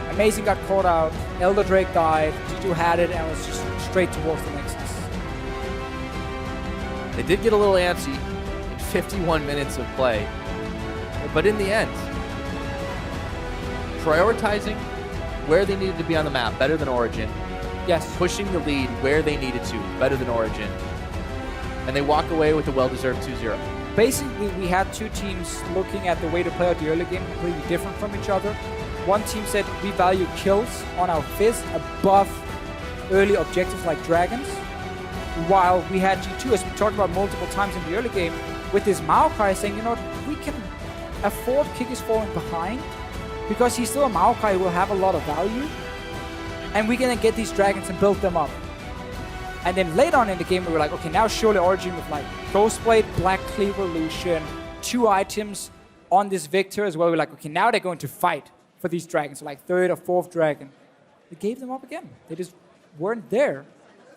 Amazing got caught out, Elder Drake died, G2 had it, and was just straight towards the Nexus. They did get a little antsy in 51 minutes of play, but in the end, prioritizing where they needed to be on the map, better than Origen. Yes. Pushing the lead where they needed to, better than Origen. And they walk away with a well-deserved 2-0. Basically, we had two teams looking at the way to play out the early game completely different from each other. One team said we value kills on our Fizz above early objectives like dragons, while we had G2, as we talked about multiple times in the early game, with this Maokai saying, you know, we can afford Kikis falling behind because he's still a Maokai who will have a lot of value, and we're gonna get these dragons and build them up. And then later on in the game, we were like, okay, now surely Origen with like Ghostblade, Black Cleaver, Lucian, 2 items on this Victor as well. We're like, okay, now they're going to fight for these dragons, so like 3rd or 4th dragon. We gave them up again. They just weren't there.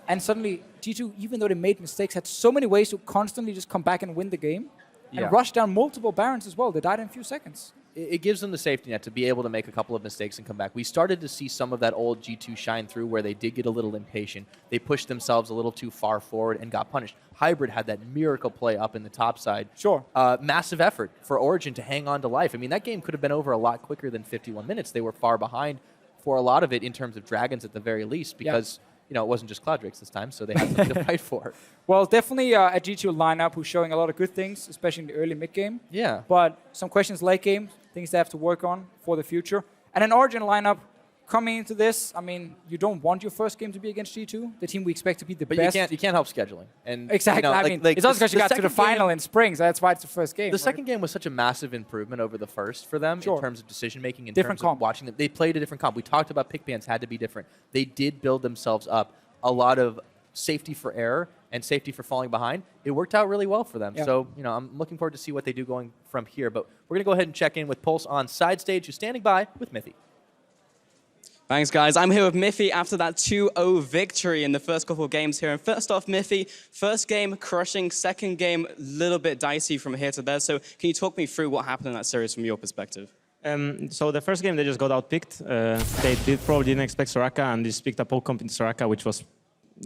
And suddenly, G2, even though they made mistakes, had so many ways to constantly just come back and win the game. And rush down multiple Barons as well. They died in a few seconds. It gives them the safety net to be able to make a couple of mistakes and come back. We started to see some of that old G2 shine through where they did get a little impatient. They pushed themselves a little too far forward and got punished. Hybrid had that miracle play up in the top side. Sure. Massive effort for Origen to hang on to life. I mean, that game could have been over a lot quicker than 51 minutes. They were far behind for a lot of it in terms of dragons at the very least because you know, it wasn't just Cloud Drakes this time, so they had something to fight for. Well, definitely a G2 lineup who's showing a lot of good things, especially in the early mid-game. Yeah. But some questions late game, things they have to work on for the future. And an Origen lineup coming into this, I mean, you don't want your first game to be against G2, the team we expect to be the best. But you can't help scheduling. And exactly. You know, I mean, it's also because you got to the final in spring, so that's why it's the first game. The second game was such a massive improvement over the first for them in terms of decision-making, in different terms of watching them. They played a different comp. We talked about pick bans had to be different. They did build themselves up a lot of safety for error and safety for falling behind. It worked out really well for them. Yeah. So, you know, I'm looking forward to see what they do going from here. But we're going to go ahead and check in with Pulse on side stage, who's standing by with Mithy. Thanks, guys. I'm here with Mithy after that 2-0 victory in the first couple of games here. And first off, Mithy, first game crushing, second game a little bit dicey from here to there. So can you talk me through what happened in that series from your perspective? So the first game, they just got outpicked. They probably didn't expect Soraka, and they just picked a poke comp in Soraka, which was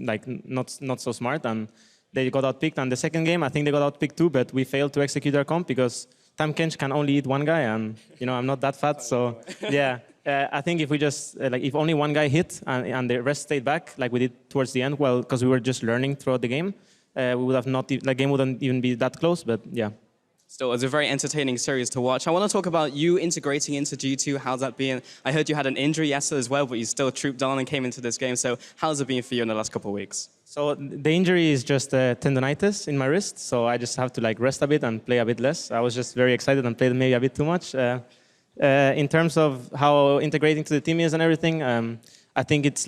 like not so smart, and they got outpicked. And the second game, I think they got outpicked too, but we failed to execute their comp because Tam Kench can only eat one guy, and you know I'm not that fat, so yeah. I think if we just if only one guy hit and the rest stayed back, like we did towards the end, well, because we were just learning throughout the game, we would have not the game wouldn't even be that close, but yeah. Still, it was a very entertaining series to watch. I want to talk about you integrating into G2. How's that been? I heard you had an injury yesterday as well, but you still trooped on and came into this game. So how's it been for you in the last couple of weeks? So the injury is just tendonitis in my wrist. So I just have to like rest a bit and play a bit less. I was just very excited and played maybe a bit too much. In terms of how integrating to the team is and everything, I think it's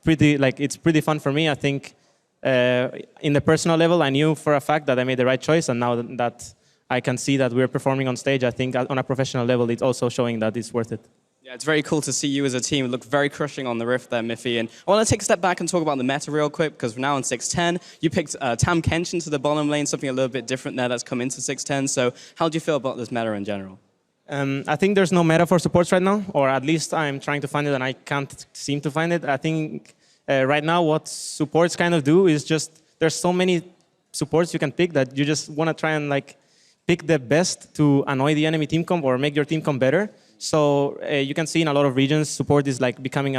pretty fun for me. I think in the personal level, I knew for a fact that I made the right choice, and now that I can see that we're performing on stage, I think on a professional level, it's also showing that it's worth it. Yeah, it's very cool to see you as a team look very crushing on the Rift there, Mithy. And I want to take a step back and talk about the meta real quick, because we're now on 610. You picked Tam Kench into the bottom lane, something a little bit different there that's come into 610. So how do you feel about this meta in general? I think there's no meta for supports right now, or at least I'm trying to find it and I can't seem to find it. I think right now what supports kind of do is just, there's so many supports you can pick that you just want to try and like pick the best to annoy the enemy team comp or make your team comp better. So you can see in a lot of regions, support is like becoming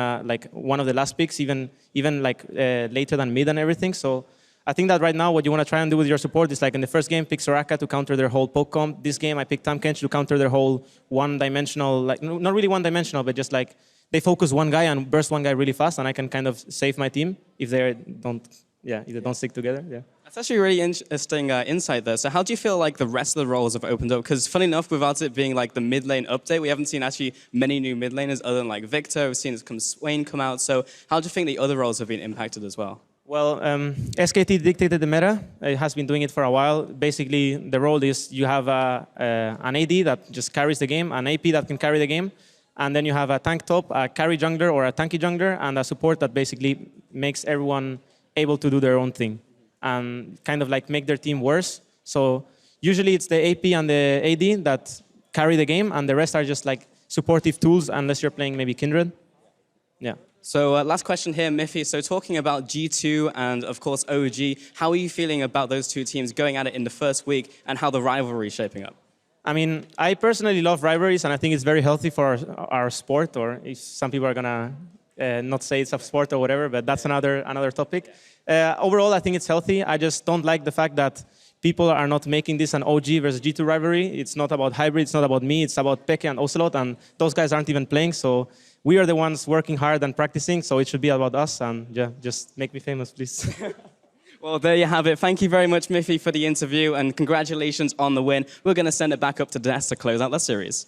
one of the last picks, even later than mid and everything. So I think that right now what you want to try and do with your support is like in the first game, pick Soraka to counter their whole poke comp. This game I picked Tam Kench to counter their whole one-dimensional, like not really one-dimensional, but just like they focus one guy and burst one guy really fast, and I can kind of save my team if they don't stick together. Yeah. That's actually a really interesting insight there. So how do you feel like the rest of the roles have opened up? Because funny enough, without it being like the mid lane update, we haven't seen actually many new mid laners other than like Victor. We've seen Swain come out. So how do you think the other roles have been impacted as well? Well, SKT dictated the meta. It has been doing it for a while. Basically, the role is you have an AD that just carries the game, an AP that can carry the game, and then you have a tank top, a carry jungler or a tanky jungler, and a support that basically makes everyone able to do their own thing and kind of like make their team worse. So usually it's the AP and the AD that carry the game, and the rest are just like supportive tools unless you're playing maybe Kindred. Yeah. So last question here, Miffy. So talking about G2 and, of course, OG, how are you feeling about those two teams going at it in the first week and how the rivalry is shaping up? I mean, I personally love rivalries, and I think it's very healthy for our sport, or if some people are going to not say it's a sport or whatever, but that's another topic. Overall, I think it's healthy. I just don't like the fact that people are not making this an OG versus G2 rivalry. It's not about hybrid, it's not about me, it's about Peke and Ocelot, and those guys aren't even playing, so we are the ones working hard and practicing, so it should be about us, and yeah, just make me famous, please. Well, there you have it. Thank you very much, Miffy, for the interview, and congratulations on the win. We're going to send it back up to Des to close out the series.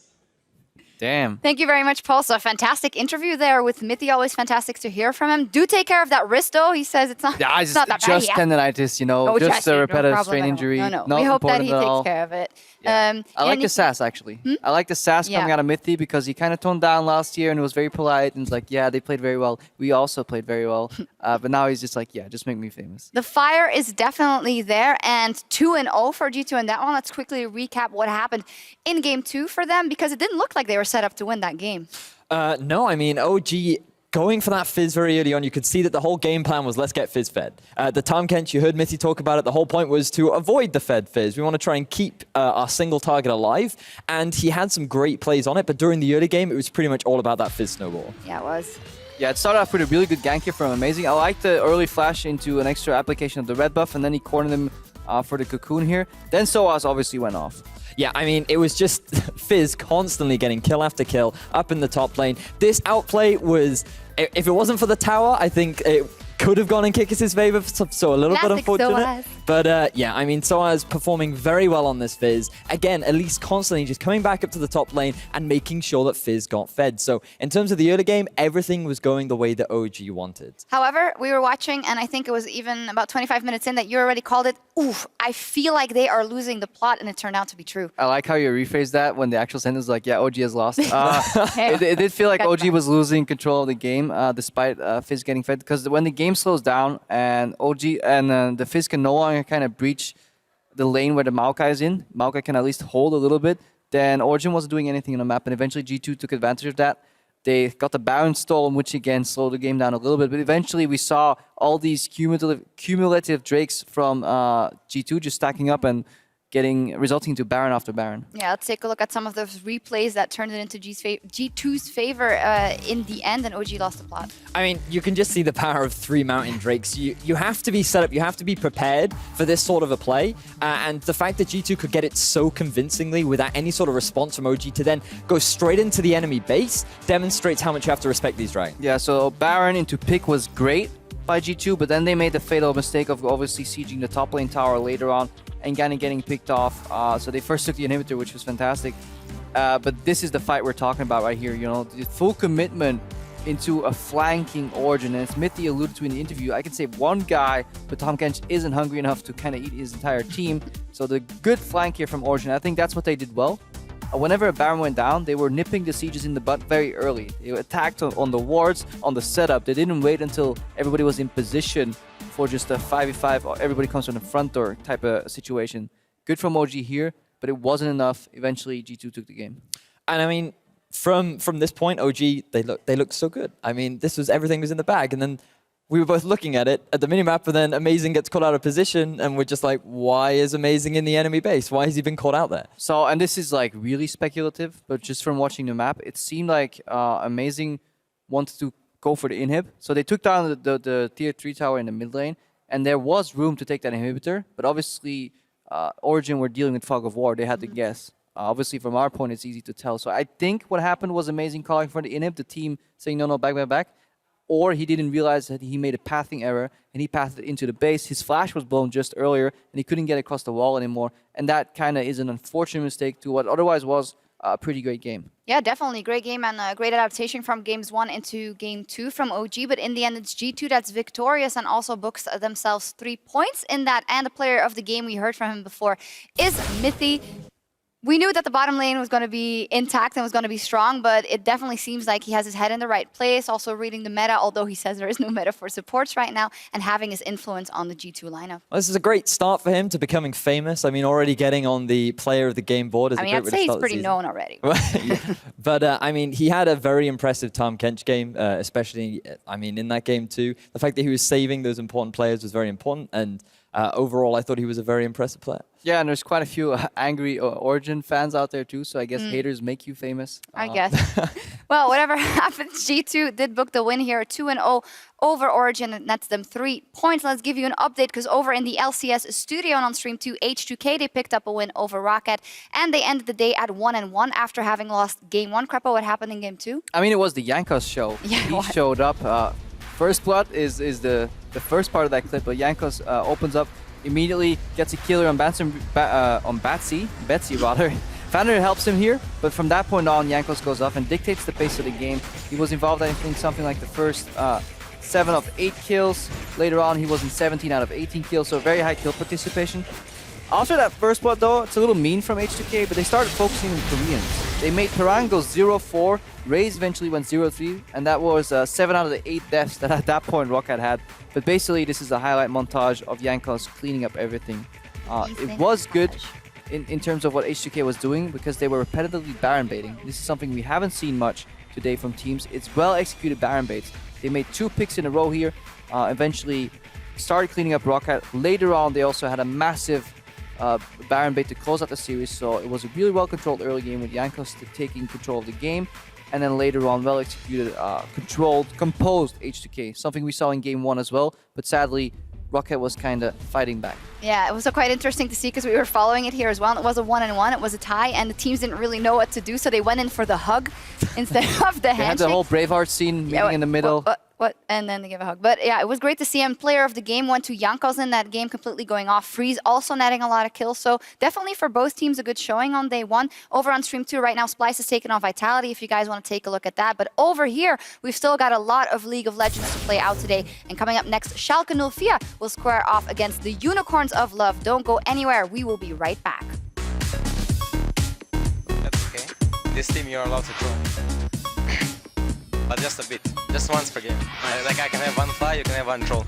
Damn. Thank you very much, Paul. So a fantastic interview there with Mithy. Always fantastic to hear from him. Do take care of that wrist, though. He says it's not, Yeah, it's not that bad. just tendinitis, you know, just a repetitive strain injury. No. Not We hope that he important at takes all. care of it. Yeah. I like the sass, actually. I like the sass coming out of Mithy because he kind of toned down last year and was very polite and was like, yeah, they played very well. We also played very well. But now he's just like, yeah, just make me famous. The fire is definitely there, and 2-0 for G2 in that one. Let's quickly recap what happened in Game 2 for them, because it didn't look like they were set up to win that game. No, I mean, OG going for that Fizz very early on, you could see that the whole game plan was let's get Fizz fed. The Tom Kench, you heard Mithy talk about it, the whole point was to avoid the fed Fizz. We want to try and keep our single target alive, and he had some great plays on it, but during the early game, it was pretty much all about that Fizz snowball. Yeah, it was. Yeah, it started off with a really good gank here from Amazing. I like the early flash into an extra application of the red buff, and then he cornered him for the cocoon here. Then Soaz obviously went off. Yeah, I mean, it was just Fizz constantly getting kill after kill up in the top lane. This outplay was, if it wasn't for the tower, I think it could have gone in Kikis' favor, so a little bit unfortunate. Soaz. But yeah, I mean, Soaz performing very well on this Fizz. Again, at least constantly just coming back up to the top lane and making sure that Fizz got fed. So in terms of the early game, everything was going the way that OG wanted. However, we were watching, and I think it was even about 25 minutes in that you already called it, oof, I feel like they are losing the plot, and it turned out to be true. I like how you rephrased that when the actual sentence was like, yeah, OG has lost. It did feel like OG was losing control of the game despite Fizz getting fed, because when the game slows down and OG and the Fizz can no longer kind of breach the lane where the Maokai is in, Maokai can at least hold a little bit, then Origen wasn't doing anything on the map, and eventually G2 took advantage of that. They got the Baron stolen, which again slowed the game down a little bit, but eventually we saw all these cumulative Drakes from G2 just stacking up and resulting into Baron after Baron. Yeah, let's take a look at some of those replays that turned it into G2's favor in the end, and OG lost the plot. I mean, you can just see the power of 3 Mountain Drakes. You have to be set up, you have to be prepared for this sort of a play, and the fact that G2 could get it so convincingly without any sort of response from OG to then go straight into the enemy base demonstrates how much you have to respect these dragons. Yeah, so Baron into pick was great by G2, but then they made the fatal mistake of obviously sieging the top lane tower later on and kind of getting picked off. So they first took the inhibitor, which was fantastic. But this is the fight we're talking about right here. You know, the full commitment into a flanking Origen. And as Mithy alluded to in the interview, I can say one guy, but Tom Kench isn't hungry enough to kind of eat his entire team. So the good flank here from Origen, I think that's what they did well. Whenever a Baron went down, they were nipping the sieges in the butt very early. They attacked on the wards, on the setup. They didn't wait until everybody was in position for just a 5v5 or everybody comes from the front door type of situation. Good from OG here, but it wasn't enough. Eventually, G2 took the game. And I mean, from this point, OG, they looked so good. I mean, everything was in the bag, and then we were both looking at it at the minimap, and then Amazing gets caught out of position, and we're just like, why is Amazing in the enemy base? Why has he been caught out there? So, and this is like really speculative, but just from watching the map, it seemed like Amazing wanted to go for the inhib. So they took down the tier 3 tower in the mid lane, and there was room to take that inhibitor, but obviously Origen were dealing with Fog of War. They had to guess. Obviously, from our point, it's easy to tell. So I think what happened was Amazing calling for the inhib, the team saying, no, back. Or he didn't realize that he made a pathing error and he pathed it into the base. His flash was blown just earlier and he couldn't get across the wall anymore. And that kind of is an unfortunate mistake to what otherwise was a pretty great game. Yeah, definitely. Great game and a great adaptation from Games 1 into Game 2 from OG. But in the end, it's G2 that's victorious and also books themselves 3 points in that. And the player of the game, we heard from him before, is Mithy. We knew that the bottom lane was going to be intact and was going to be strong, but it definitely seems like he has his head in the right place, also reading the meta, although he says there is no meta for supports right now, and having his influence on the G2 lineup. Well, this is a great start for him to becoming famous. I mean, already getting on the player of the game board is a great way to start the season. I'd say he's pretty known already. But, I mean, he had a very impressive Tahm Kench game, especially, I mean, in that game too. The fact that he was saving those important players was very important, and overall, I thought he was a very impressive player. Yeah, and there's quite a few angry Origen fans out there too, so I guess haters make you famous. I guess. Well, whatever happens, G2 did book the win here, 2-0 over Origen, and that's them 3 points. Let's give you an update, because over in the LCS studio and on stream 2, H2K, they picked up a win over Rocket, and they ended the day at 1-1 after having lost Game 1. Krepo, what happened in Game 2? I mean, it was the Jankos show. Yeah, he showed up. First blood is the first part of that clip, but Jankos opens up, immediately gets a killer on Betsy rather. Vander helps him here, but from that point on, Jankos goes off and dictates the pace of the game. He was involved, I think, something like the first 7 of 8 kills. Later on, he was in 17 out of 18 kills, so very high kill participation. After that first blood, though, it's a little mean from H2K, but they started focusing on Koreans. They made Perang go 0-4, Raze eventually went 0-3, and that was 7 out of the 8 deaths that at that point Rocket had. But basically, this is a highlight montage of Jankos cleaning up everything. It was good in terms of what H2K was doing, because they were repetitively Baron baiting. This is something we haven't seen much today from teams. It's well-executed Baron baits. They made 2 picks in a row here, eventually started cleaning up Rocket. Later on, they also had a massive Baron bait to close out the series, so it was a really well-controlled early game with Jankos taking control of the game, and then later on, well-executed, controlled, composed H2K, something we saw in Game 1 as well, but sadly, Rocket was kind of fighting back. Yeah, it was quite interesting to see, because we were following it here as well. It was a 1-1, it was a tie, and the teams didn't really know what to do, so they went in for the hug instead of the handshake. They had the whole Braveheart scene meeting in the middle. What? And then they give a hug. But yeah, it was great to see him. Player of the game went to Jankos in that game, completely going off. Freeze also netting a lot of kills. So definitely for both teams, a good showing on day 1. Over on stream 2 right now, Splice is taking on Vitality, if you guys want to take a look at that. But over here, we've still got a lot of League of Legends to play out today. And coming up next, Schalke 04 will square off against the Unicorns of Love. Don't go anywhere. We will be right back. That's okay. This team you're allowed to throw. But just a bit. Just once per game. Like I can have 1 fly, you can have 1 troll.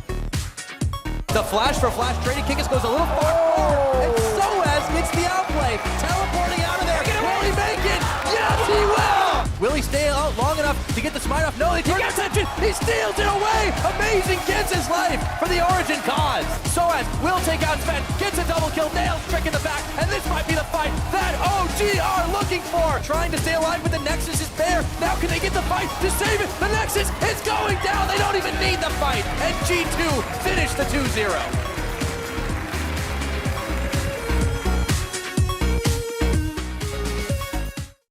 The flash for Flash trading. Kickus goes a little far forward, and Soaz gets the outplay. Teleporting out of there. Will he make it? Yes, he will! Will he stay out long enough to get the smite off? No, they turn attention. He steals it away. Amazing, gets his life for the Origen cause. Soaz will take out Sven, gets a double kill, nails Trick in the back, and this might be the fight that OG are looking for. Trying to stay alive, but the Nexus is there. Now can they get the fight to save it? The Nexus is going down. They don't even need the fight. And G2 finish the 2-0.